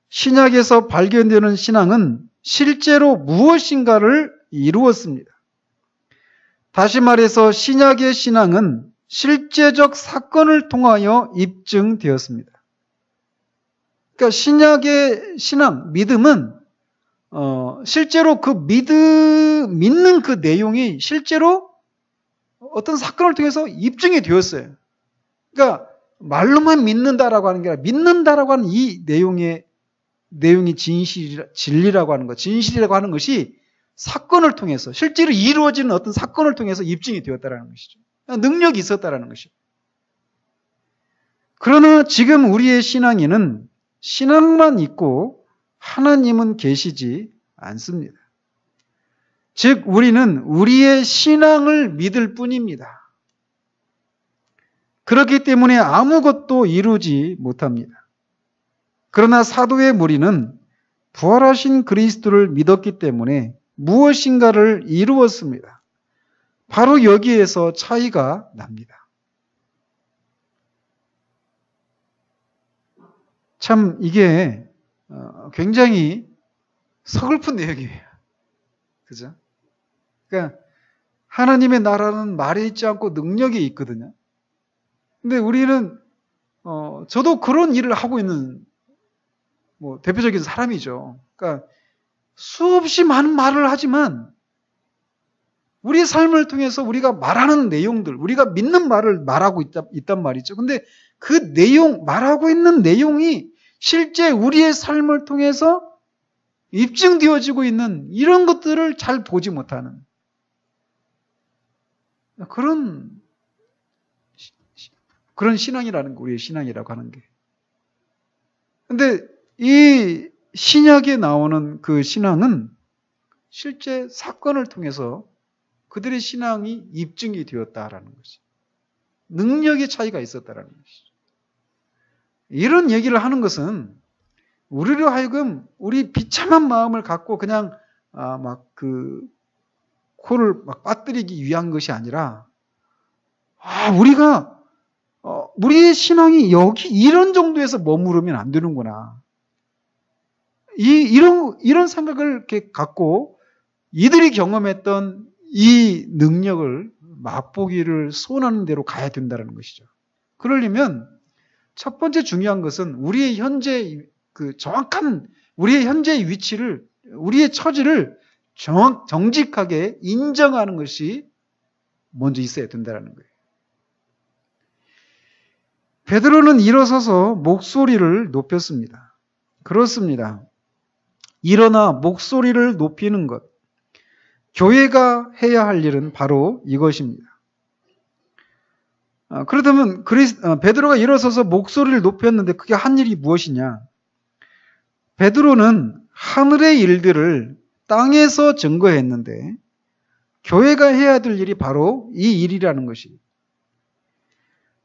신약에서 발견되는 신앙은 실제로 무엇인가를 이루었습니다. 다시 말해서 신약의 신앙은 실제적 사건을 통하여 입증되었습니다. 그러니까 신약의 신앙, 믿음은 실제로 믿는 그 내용이 실제로 어떤 사건을 통해서 입증이 되었어요. 그러니까 말로만 믿는다라고 하는 게 아니라 믿는다라고 하는 이 내용이 진리라고 하는 것, 진실이라고 하는 것이 사건을 통해서 실제로 이루어지는 어떤 사건을 통해서 입증이 되었다라는 것이죠. 능력이 있었다라는 것이죠. 그러나 지금 우리의 신앙에는 신앙만 있고 하나님은 계시지 않습니다. 즉 우리는 우리의 신앙을 믿을 뿐입니다. 그렇기 때문에 아무것도 이루지 못합니다. 그러나 사도의 무리는 부활하신 그리스도를 믿었기 때문에 무엇인가를 이루었습니다. 바로 여기에서 차이가 납니다. 참 이게 굉장히 서글픈 내용이에요. 그죠? 그러니까 하나님의 나라는 말에 있지 않고 능력에 있거든요. 근데 우리는 저도 그런 일을 하고 있는 대표적인 사람이죠. 그러니까 수없이 많은 말을 하지만 우리의 삶을 통해서 우리가 말하는 내용들, 우리가 믿는 말을 말하고 있단 말이죠. 근데 그 내용, 말하고 있는 내용이 실제 우리의 삶을 통해서 입증되어지고 있는 이런 것들을 잘 보지 못하는 그런 신앙이라는 거, 우리의 신앙이라고 하는 게. 근데 이 신약에 나오는 그 신앙은 실제 사건을 통해서 그들의 신앙이 입증이 되었다라는 것이. 능력의 차이가 있었다라는 것이죠. 이런 얘기를 하는 것은 우리로 하여금 우리 비참한 마음을 갖고 그냥 코를 빠뜨리기 위한 것이 아니라 우리가 우리의 신앙이 여기 이런 정도에서 머무르면 안 되는구나. 이런 생각을 이렇게 갖고 이들이 경험했던 이 능력을 맛보기를 소원하는 대로 가야 된다는 것이죠. 그러려면 첫 번째 중요한 것은 우리의 현재 정확한 우리의 현재의 위치를, 우리의 처지를 정직하게 인정하는 것이 먼저 있어야 된다는 거예요. 베드로는 일어서서 목소리를 높였습니다. 그렇습니다. 일어나 목소리를 높이는 것. 교회가 해야 할 일은 바로 이것입니다. 그렇다면 베드로가 일어서서 목소리를 높였는데 그게 한 일이 무엇이냐? 베드로는 하늘의 일들을 땅에서 증거했는데 교회가 해야 될 일이 바로 이 일이라는 것입니다.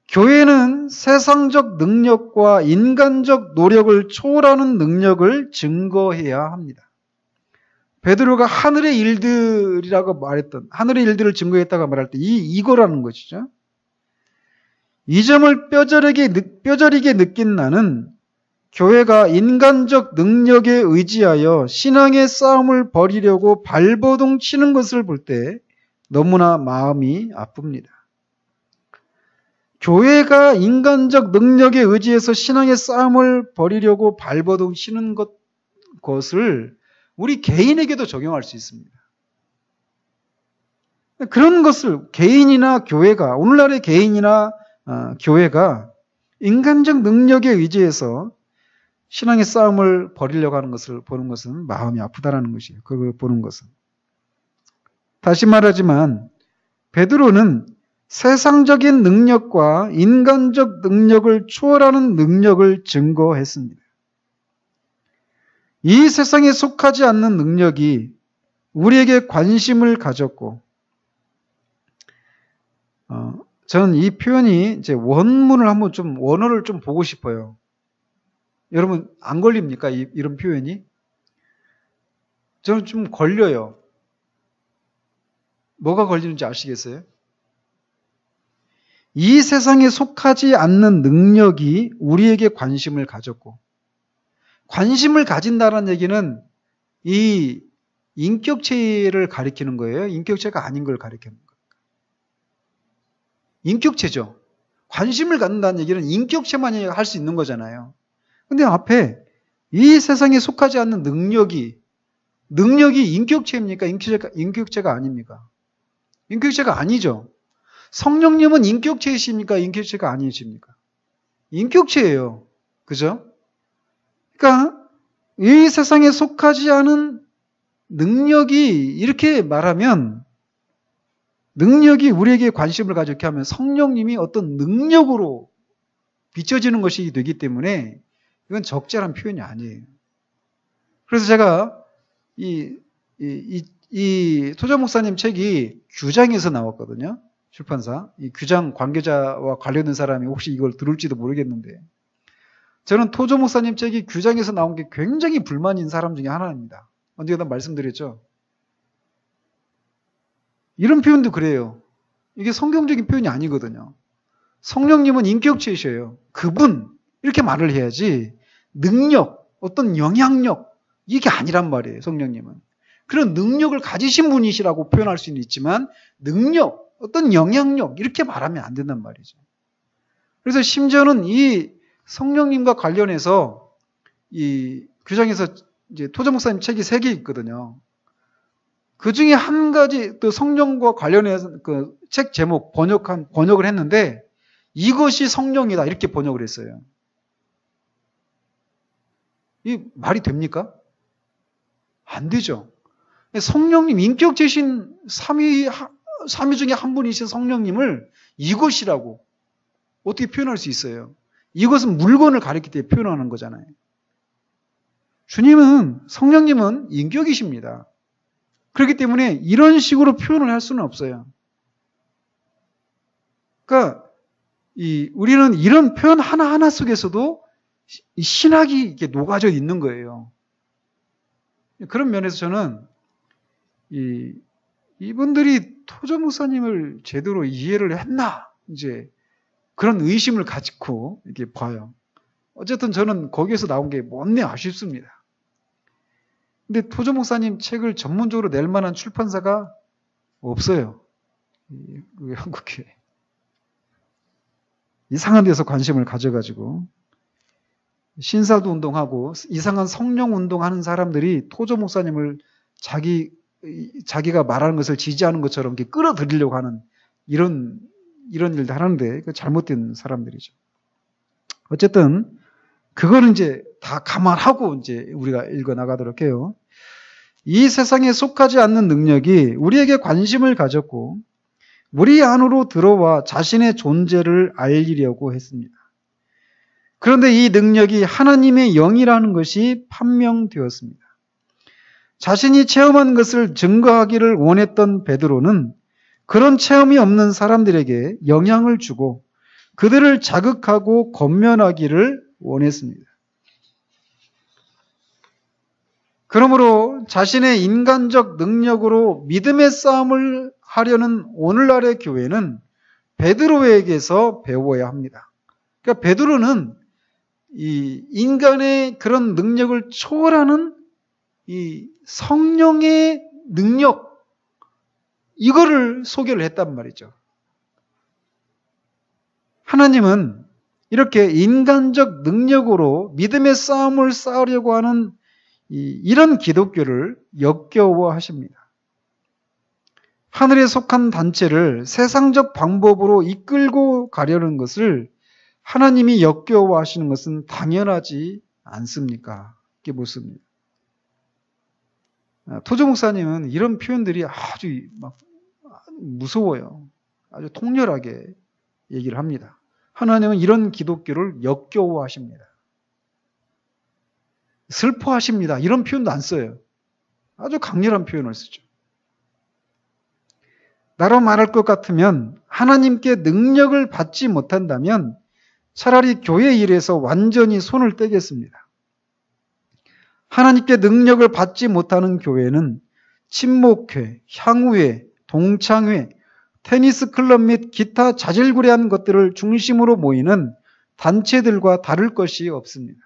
교회는 세상적 능력과 인간적 노력을 초월하는 능력을 증거해야 합니다. 베드로가 하늘의 일들이라고 말했던, 하늘의 일들을 증거했다고 말할 때 이거라는 것이죠. 이 점을 뼈저리게 느낀 나는 교회가 인간적 능력에 의지하여 신앙의 싸움을 벌이려고 발버둥 치는 것을 볼 때 너무나 마음이 아픕니다. 교회가 인간적 능력에 의지해서 신앙의 싸움을 벌이려고 발버둥 치는 것을 우리 개인에게도 적용할 수 있습니다. 그런 것을 개인이나 교회가, 오늘날의 개인이나 교회가 인간적 능력에 의지해서 신앙의 싸움을 벌이려고 하는 것을 보는 것은 마음이 아프다라는 것이에요. 그걸 보는 것은. 다시 말하지만 베드로는 세상적인 능력과 인간적 능력을 초월하는 능력을 증거했습니다. 이 세상에 속하지 않는 능력이 우리에게 관심을 가졌고, 저는 이 표현이 이제 원문을 한번 원어를 좀 보고 싶어요. 여러분 안 걸립니까? 이런 표현이? 저는 좀 걸려요. 뭐가 걸리는지 아시겠어요? 이 세상에 속하지 않는 능력이 우리에게 관심을 가졌고, 관심을 가진다는 얘기는 이 인격체를 가리키는 거예요? 인격체가 아닌 걸 가리키는 거예요? 인격체죠. 관심을 갖는다는 얘기는 인격체만이 할 수 있는 거잖아요. 근데 앞에 이 세상에 속하지 않는 능력이 인격체입니까? 인격체가 아닙니까? 인격체가 아니죠. 성령님은 인격체이십니까? 인격체가 아니십니까? 인격체예요. 그죠? 그러니까 이 세상에 속하지 않은 능력이, 이렇게 말하면 능력이 우리에게 관심을 가졌게 하면 성령님이 어떤 능력으로 비춰지는 것이 되기 때문에 이건 적절한 표현이 아니에요. 그래서 제가 이 토저 목사님 책이 규장에서 나왔거든요. 출판사. 이 규장 관계자와 관련된 사람이 혹시 이걸 들을지도 모르겠는데, 저는 토저 목사님 책이 규장에서 나온 게 굉장히 불만인 사람 중에 하나입니다. 언젠가 말씀드렸죠. 이런 표현도 그래요. 이게 성경적인 표현이 아니거든요. 성령님은 인격체이셔요. 그분 이렇게 말을 해야지 능력, 어떤 영향력 이게 아니란 말이에요. 성령님은. 그런 능력을 가지신 분이시라고 표현할 수는 있지만 능력, 어떤 영향력 이렇게 말하면 안 된단 말이죠. 그래서 심지어는 이 성령님과 관련해서 이 규장에서 이제 토저 목사님 책이 3개 있거든요. 그 중에 한 가지 또 성령과 관련해서 그 책 제목 번역을 했는데 이것이 성령이다 이렇게 번역을 했어요. 이 말이 됩니까? 안 되죠. 성령님 인격체신 삼위 중에 한 분이신 성령님을 이것이라고 어떻게 표현할 수 있어요? 이것은 물건을 가리킬 때 표현하는 거잖아요. 주님은 성령님은 인격이십니다. 그렇기 때문에 이런 식으로 표현을 할 수는 없어요. 그러니까 우리는 이런 표현 하나하나 속에서도 신학이 이렇게 녹아져 있는 거예요. 그런 면에서 저는 이분들이 토저 목사님을 제대로 이해를 했나 이제 그런 의심을 가지고 이렇게 봐요. 어쨌든 저는 거기에서 나온 게 못내 아쉽습니다. 근데 토저 목사님 책을 전문적으로 낼 만한 출판사가 없어요. 한국에. 이상한 데서 관심을 가져가지고 신사도 운동하고 이상한 성령 운동하는 사람들이 토저 목사님을 자기가 말하는 것을 지지하는 것처럼 이렇게 끌어들이려고 하는 이런 일도 하는데 잘못된 사람들이죠. 어쨌든 그거는 이제 다 감안하고 이제 우리가 읽어 나가도록 해요. 이 세상에 속하지 않는 능력이 우리에게 관심을 가졌고 우리 안으로 들어와 자신의 존재를 알리려고 했습니다. 그런데 이 능력이 하나님의 영이라는 것이 판명되었습니다. 자신이 체험한 것을 증거하기를 원했던 베드로는 그런 체험이 없는 사람들에게 영향을 주고 그들을 자극하고 권면하기를 원했습니다. 그러므로 자신의 인간적 능력으로 믿음의 싸움을 하려는 오늘날의 교회는 베드로에게서 배워야 합니다. 그러니까 베드로는 이 인간의 그런 능력을 초월하는 이 성령의 능력, 이거를 소개를 했단 말이죠. 하나님은 이렇게 인간적 능력으로 믿음의 싸움을 싸우려고 하는 이런 기독교를 역겨워하십니다. 하늘에 속한 단체를 세상적 방법으로 이끌고 가려는 것을 하나님이 역겨워하시는 것은 당연하지 않습니까? 이게 묻습니다. 토저 목사님은 이런 표현들이 아주 막 무서워요. 아주 통렬하게 얘기를 합니다. 하나님은 이런 기독교를 역겨워하십니다. 슬퍼하십니다. 이런 표현도 안 써요. 아주 강렬한 표현을 쓰죠. 나로 말할 것 같으면 하나님께 능력을 받지 못한다면 차라리 교회 일에서 완전히 손을 떼겠습니다. 하나님께 능력을 받지 못하는 교회는 친목회, 향후회, 동창회, 테니스 클럽 및 기타 자질구레한 것들을 중심으로 모이는 단체들과 다를 것이 없습니다.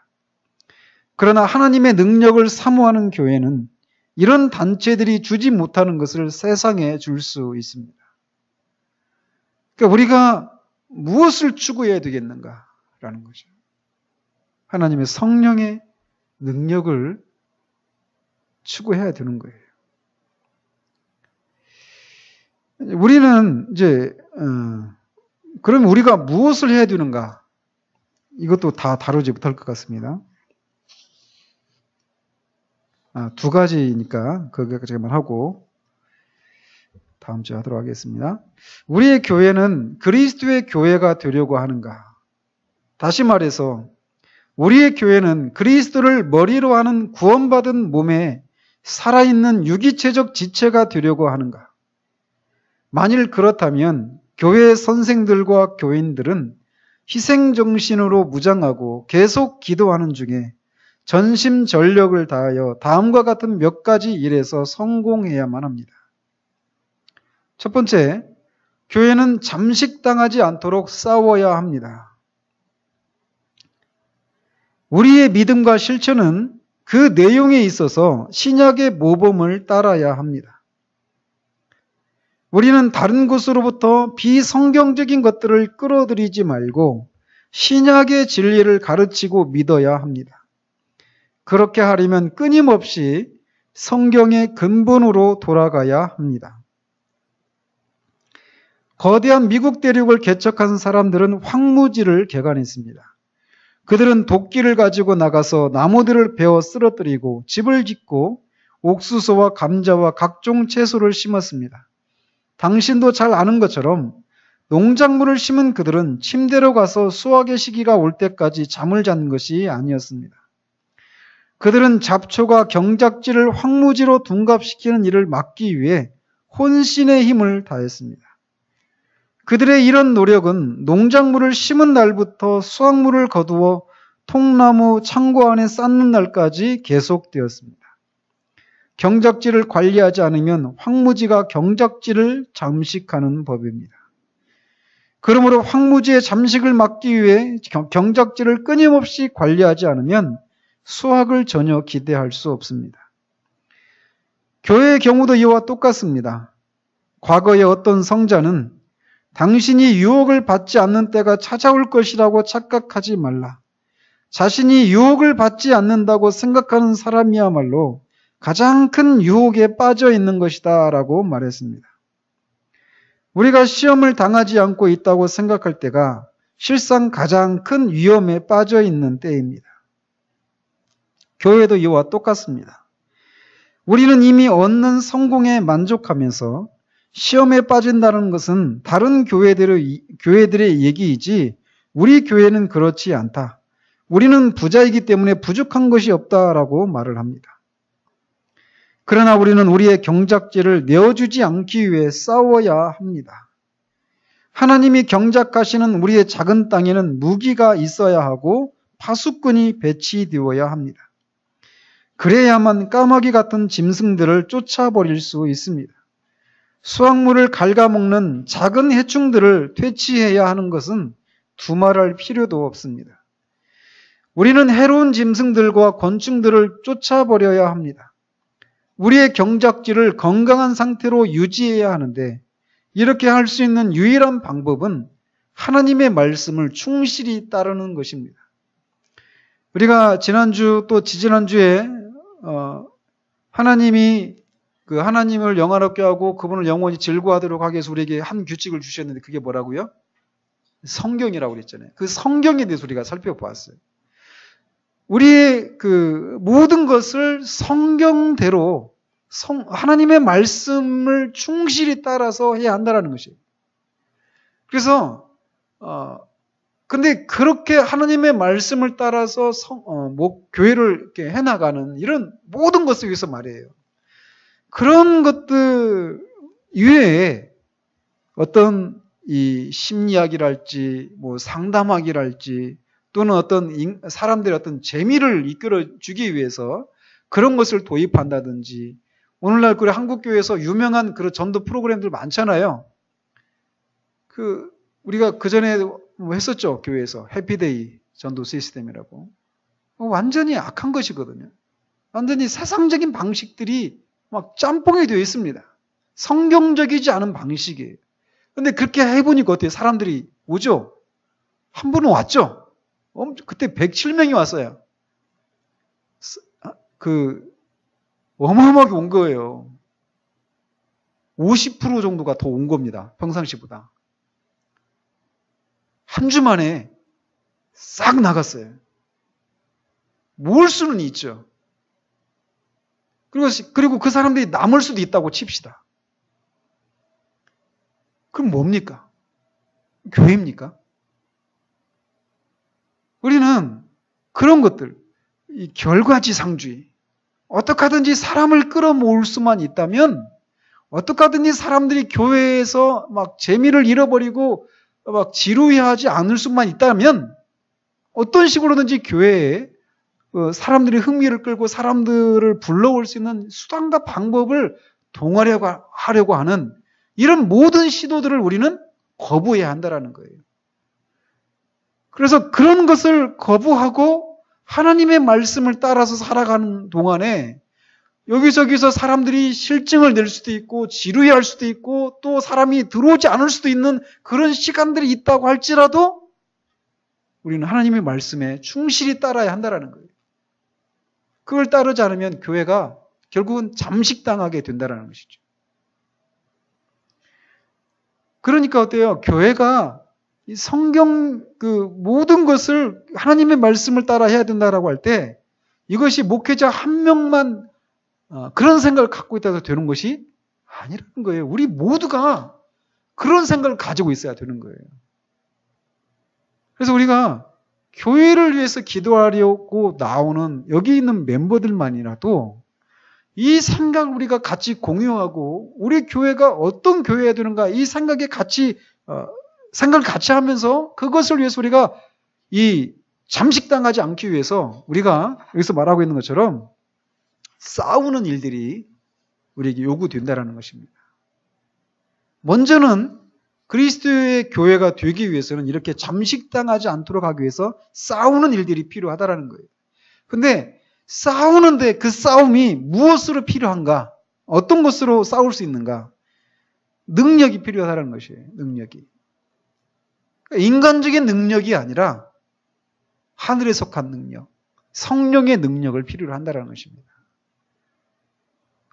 그러나 하나님의 능력을 사모하는 교회는 이런 단체들이 주지 못하는 것을 세상에 줄 수 있습니다. 그러니까 우리가 무엇을 추구해야 되겠는가라는 거죠. 하나님의 성령의 능력을 추구해야 되는 거예요. 우리는 이제 그럼 우리가 무엇을 해야 되는가? 이것도 다 다루지 못할 것 같습니다. 두 가지니까 거기까지만 하고 다음 주에 하도록 하겠습니다. 우리의 교회는 그리스도의 교회가 되려고 하는가? 다시 말해서 우리의 교회는 그리스도를 머리로 하는 구원받은 몸에 살아있는 유기체적 지체가 되려고 하는가? 만일 그렇다면 교회 선생들과 교인들은 희생정신으로 무장하고 계속 기도하는 중에 전심전력을 다하여 다음과 같은 몇 가지 일에서 성공해야만 합니다. 첫 번째, 교회는 잠식당하지 않도록 싸워야 합니다. 우리의 믿음과 실천은 그 내용에 있어서 신약의 모범을 따라야 합니다. 우리는 다른 곳으로부터 비성경적인 것들을 끌어들이지 말고 신약의 진리를 가르치고 믿어야 합니다. 그렇게 하려면 끊임없이 성경의 근본으로 돌아가야 합니다. 거대한 미국 대륙을 개척한 사람들은 황무지를 개간했습니다. 그들은 도끼를 가지고 나가서 나무들을 베어 쓰러뜨리고 집을 짓고 옥수수와 감자와 각종 채소를 심었습니다. 당신도 잘 아는 것처럼 농작물을 심은 그들은 침대로 가서 수확의 시기가 올 때까지 잠을 잔 것이 아니었습니다. 그들은 잡초가 경작지를 황무지로 둔갑시키는 일을 막기 위해 혼신의 힘을 다했습니다. 그들의 이런 노력은 농작물을 심은 날부터 수확물을 거두어 통나무 창고 안에 쌓는 날까지 계속되었습니다. 경작지를 관리하지 않으면 황무지가 경작지를 잠식하는 법입니다. 그러므로 황무지의 잠식을 막기 위해 경작지를 끊임없이 관리하지 않으면 수확을 전혀 기대할 수 없습니다. 교회의 경우도 이와 똑같습니다. 과거의 어떤 성자는 당신이 유혹을 받지 않는 때가 찾아올 것이라고 착각하지 말라. 자신이 유혹을 받지 않는다고 생각하는 사람이야말로 가장 큰 유혹에 빠져 있는 것이다 라고 말했습니다. 우리가 시험을 당하지 않고 있다고 생각할 때가 실상 가장 큰 위험에 빠져 있는 때입니다. 교회도 이와 똑같습니다. 우리는 이미 얻는 성공에 만족하면서 시험에 빠진다는 것은 다른 교회들의 얘기이지 우리 교회는 그렇지 않다. 우리는 부자이기 때문에 부족한 것이 없다라고 말을 합니다. 그러나 우리는 우리의 경작지를 내어주지 않기 위해 싸워야 합니다. 하나님이 경작하시는 우리의 작은 땅에는 무기가 있어야 하고 파수꾼이 배치되어야 합니다. 그래야만 까마귀 같은 짐승들을 쫓아버릴 수 있습니다. 수확물을 갉아먹는 작은 해충들을 퇴치해야 하는 것은 두말할 필요도 없습니다. 우리는 해로운 짐승들과 곤충들을 쫓아버려야 합니다. 우리의 경작지를 건강한 상태로 유지해야 하는데 이렇게 할 수 있는 유일한 방법은 하나님의 말씀을 충실히 따르는 것입니다. 우리가 지난주 또 지지난주에 하나님이 그 하나님을 영화롭게 하고 그분을 영원히 즐거워하도록 하기 위해서 우리에게 한 규칙을 주셨는데 그게 뭐라고요? 성경이라고 그랬잖아요. 그 성경에 대해서 우리가 살펴보았어요. 우리의 그 모든 것을 성경대로 하나님의 말씀을 충실히 따라서 해야 한다는 것이에요. 그래서 근데 그렇게 하나님의 말씀을 따라서 교회를 이렇게 해나가는 이런 모든 것을 위해서 말이에요. 그런 것들 이외에 어떤 이 심리학이랄지 뭐 상담학이랄지 또는 어떤 사람들의 어떤 재미를 이끌어 주기 위해서 그런 것을 도입한다든지 오늘날 그 한국교회에서 유명한 그런 전도 프로그램들 많잖아요. 우리가 그 전에 뭐 했었죠. 교회에서 해피데이 전도 시스템이라고. 완전히 악한 것이거든요. 완전히 세상적인 방식들이 막 짬뽕이 되어 있습니다. 성경적이지 않은 방식이에요. 근데 그렇게 해보니까 어때요? 사람들이 오죠? 한 분은 왔죠? 그때 107명이 왔어요. 어마어마하게 온 거예요. 50% 정도가 더 온 겁니다. 평상시보다. 한 주 만에 싹 나갔어요. 모을 수는 있죠. 그리고 그 사람들이 남을 수도 있다고 칩시다. 그럼 뭡니까? 교회입니까? 우리는 그런 것들, 이 결과지상주의, 어떻게 하든지 사람을 끌어모을 수만 있다면, 어떻게 하든지 사람들이 교회에서 막 재미를 잃어버리고 막 지루해하지 않을 수만 있다면, 어떤 식으로든지 교회에 사람들이 흥미를 끌고 사람들을 불러올 수 있는 수단과 방법을 동원하려고 하는 이런 모든 시도들을 우리는 거부해야 한다는 거예요. 그래서 그런 것을 거부하고 하나님의 말씀을 따라서 살아가는 동안에 여기저기서 사람들이 실증을 낼 수도 있고 지루해할 수도 있고 또 사람이 들어오지 않을 수도 있는 그런 시간들이 있다고 할지라도 우리는 하나님의 말씀에 충실히 따라야 한다는 거예요. 그걸 따르지 않으면 교회가 결국은 잠식당하게 된다는 것이죠. 그러니까 어때요? 교회가 이 성경 모든 것을 하나님의 말씀을 따라 해야 된다라고 할 때 이것이 목회자 한 명만 그런 생각을 갖고 있다고 되는 것이 아니라는 거예요. 우리 모두가 그런 생각을 가지고 있어야 되는 거예요. 그래서 우리가 교회를 위해서 기도하려고 나오는 여기 있는 멤버들만이라도 이 생각을 우리가 같이 공유하고 우리 교회가 어떤 교회여야 되는가 이 생각을 같이 하면서 그것을 위해서 우리가 이 잠식당하지 않기 위해서 우리가 여기서 말하고 있는 것처럼 싸우는 일들이 우리에게 요구된다는 것입니다. 먼저는 그리스도의 교회가 되기 위해서는 이렇게 잠식당하지 않도록 하기 위해서 싸우는 일들이 필요하다는 거예요. 근데 싸우는데 그 싸움이 무엇으로 필요한가? 어떤 것으로 싸울 수 있는가? 능력이 필요하다는 것이에요. 능력이. 인간적인 능력이 아니라 하늘에 속한 능력, 성령의 능력을 필요로 한다는 것입니다.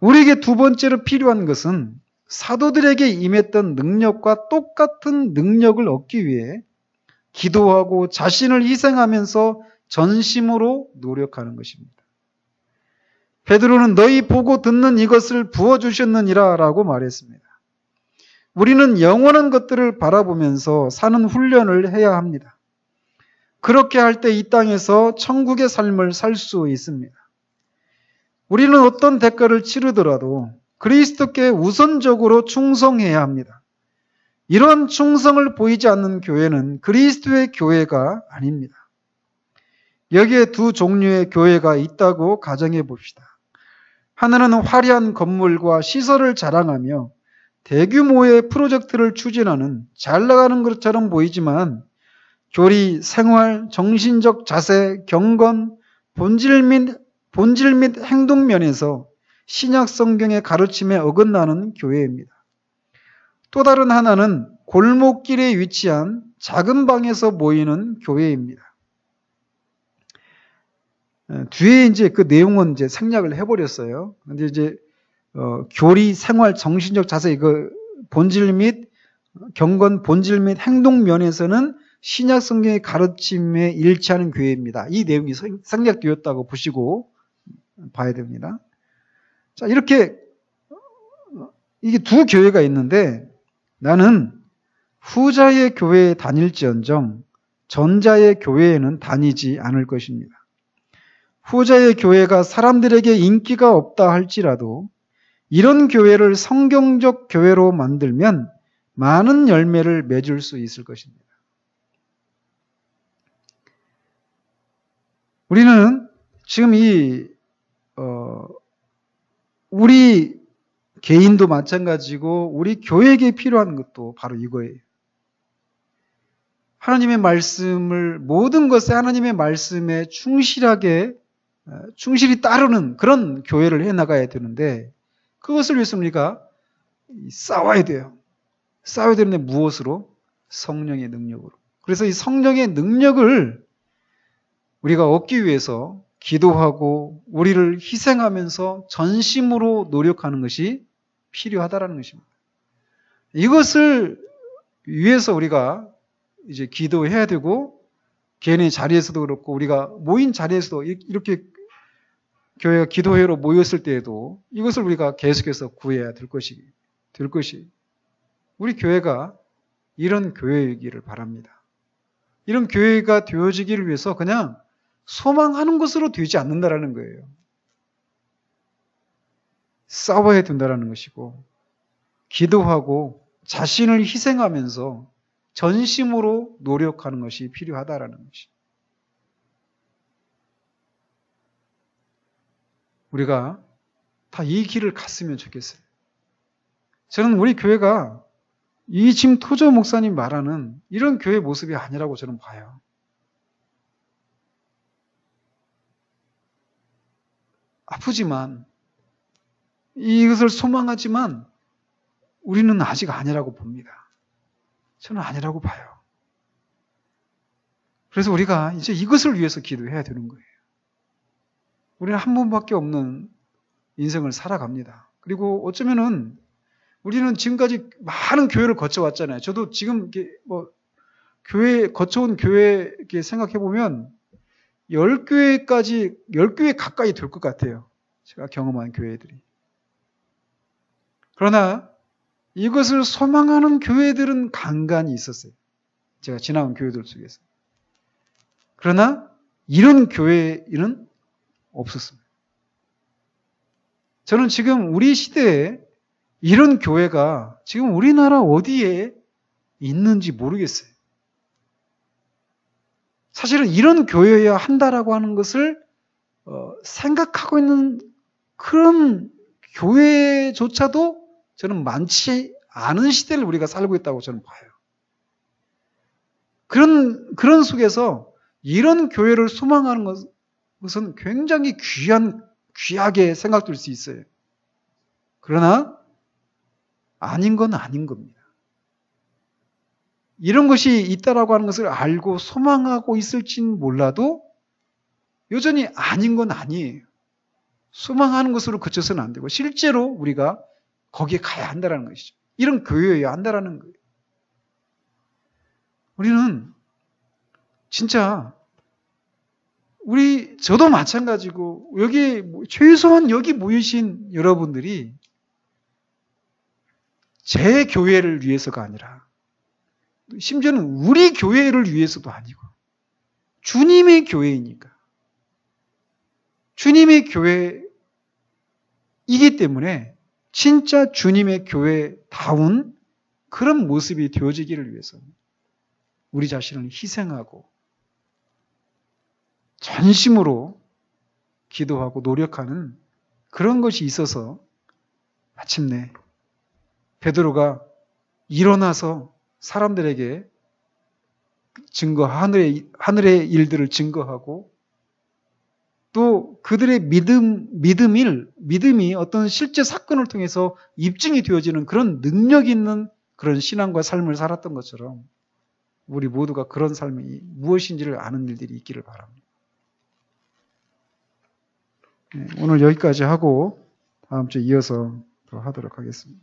우리에게 두 번째로 필요한 것은 사도들에게 임했던 능력과 똑같은 능력을 얻기 위해 기도하고 자신을 희생하면서 전심으로 노력하는 것입니다. 베드로는 너희 보고 듣는 이것을 부어주셨느니라 라고 말했습니다. 우리는 영원한 것들을 바라보면서 사는 훈련을 해야 합니다. 그렇게 할 때 이 땅에서 천국의 삶을 살 수 있습니다. 우리는 어떤 대가를 치르더라도 그리스도께 우선적으로 충성해야 합니다. 이런 충성을 보이지 않는 교회는 그리스도의 교회가 아닙니다. 여기에 두 종류의 교회가 있다고 가정해 봅시다. 하나는 화려한 건물과 시설을 자랑하며 대규모의 프로젝트를 추진하는 잘 나가는 것처럼 보이지만 교리, 생활, 정신적 자세, 경건, 본질 및 행동 면에서 신약 성경의 가르침에 어긋나는 교회입니다. 또 다른 하나는 골목길에 위치한 작은 방에서 모이는 교회입니다. 뒤에 이제 그 내용은 이제 생략을 해버렸어요. 근데 이제 교리, 생활, 정신적 자세, 이거 본질 및 경건, 본질 및 행동 면에서는 신약 성경의 가르침에 일치하는 교회입니다. 이 내용이 생략되었다고 보시고 봐야 됩니다. 자, 이렇게 이게 두 교회가 있는데 나는 후자의 교회에 다닐지언정 전자의 교회에는 다니지 않을 것입니다. 후자의 교회가 사람들에게 인기가 없다 할지라도 이런 교회를 성경적 교회로 만들면 많은 열매를 맺을 수 있을 것입니다. 우리는 지금 우리 개인도 마찬가지고 우리 교회에게 필요한 것도 바로 이거예요. 하나님의 말씀을 모든 것에 하나님의 말씀에 충실히 따르는 그런 교회를 해나가야 되는데 그것을 위해서 우리가 싸워야 돼요. 싸워야 되는데 무엇으로? 성령의 능력으로. 그래서 이 성령의 능력을 우리가 얻기 위해서 기도하고 우리를 희생하면서 전심으로 노력하는 것이 필요하다는 것입니다. 이것을 위해서 우리가 이제 기도해야 되고 개인의 자리에서도 그렇고 우리가 모인 자리에서도 이렇게 교회가 기도회로 모였을 때에도 이것을 우리가 계속해서 구해야 될 것이 우리 교회가 이런 교회이기를 바랍니다. 이런 교회가 되어지기를 위해서 그냥 소망하는 것으로 되지 않는다라는 거예요. 싸워야 된다는 것이고, 기도하고 자신을 희생하면서 전심으로 노력하는 것이 필요하다라는 것이. 우리가 다 이 길을 갔으면 좋겠어요. 저는 우리 교회가 이 지금 토저 목사님 말하는 이런 교회 모습이 아니라고 저는 봐요. 아프지만, 이것을 소망하지만 우리는 아직 아니라고 봅니다. 저는 아니라고 봐요. 그래서 우리가 이제 이것을 위해서 기도해야 되는 거예요. 우리는 한 번밖에 없는 인생을 살아갑니다. 그리고 어쩌면은 우리는 지금까지 많은 교회를 거쳐왔잖아요. 저도 지금 이렇게 거쳐온 교회 이렇게 생각해보면 10교회 가까이 될 것 같아요. 제가 경험한 교회들이. 그러나 이것을 소망하는 교회들은 간간히 있었어요. 제가 지나온 교회들 속에서. 그러나 이런 교회는 없었습니다. 저는 지금 우리 시대에 이런 교회가 지금 우리나라 어디에 있는지 모르겠어요. 사실은 이런 교회여야 한다라고 하는 것을 생각하고 있는 그런 교회조차도 저는 많지 않은 시대를 우리가 살고 있다고 저는 봐요. 그런 속에서 이런 교회를 소망하는 것은 굉장히 귀하게 생각될 수 있어요. 그러나 아닌 건 아닌 겁니다. 이런 것이 있다라고 하는 것을 알고 소망하고 있을진 몰라도 여전히 아닌 건 아니에요. 소망하는 것으로 그쳐서는 안 되고 실제로 우리가 거기에 가야 한다는 것이죠. 이런 교회여야 한다는 거예요. 우리는 진짜 저도 마찬가지고 최소한 여기 모이신 여러분들이 제 교회를 위해서가 아니라 심지어는 우리 교회를 위해서도 아니고 주님의 교회이니까 주님의 교회이기 때문에 진짜 주님의 교회다운 그런 모습이 되어지기를 위해서 우리 자신을 희생하고 전심으로 기도하고 노력하는 그런 것이 있어서 마침내 베드로가 일어나서 사람들에게 하늘의 일들을 증거하고 또 그들의 믿음이 어떤 실제 사건을 통해서 입증이 되어지는 그런 능력 있는 그런 신앙과 삶을 살았던 것처럼 우리 모두가 그런 삶이 무엇인지를 아는 일들이 있기를 바랍니다. 오늘 여기까지 하고 다음 주에 이어서 더 하도록 하겠습니다.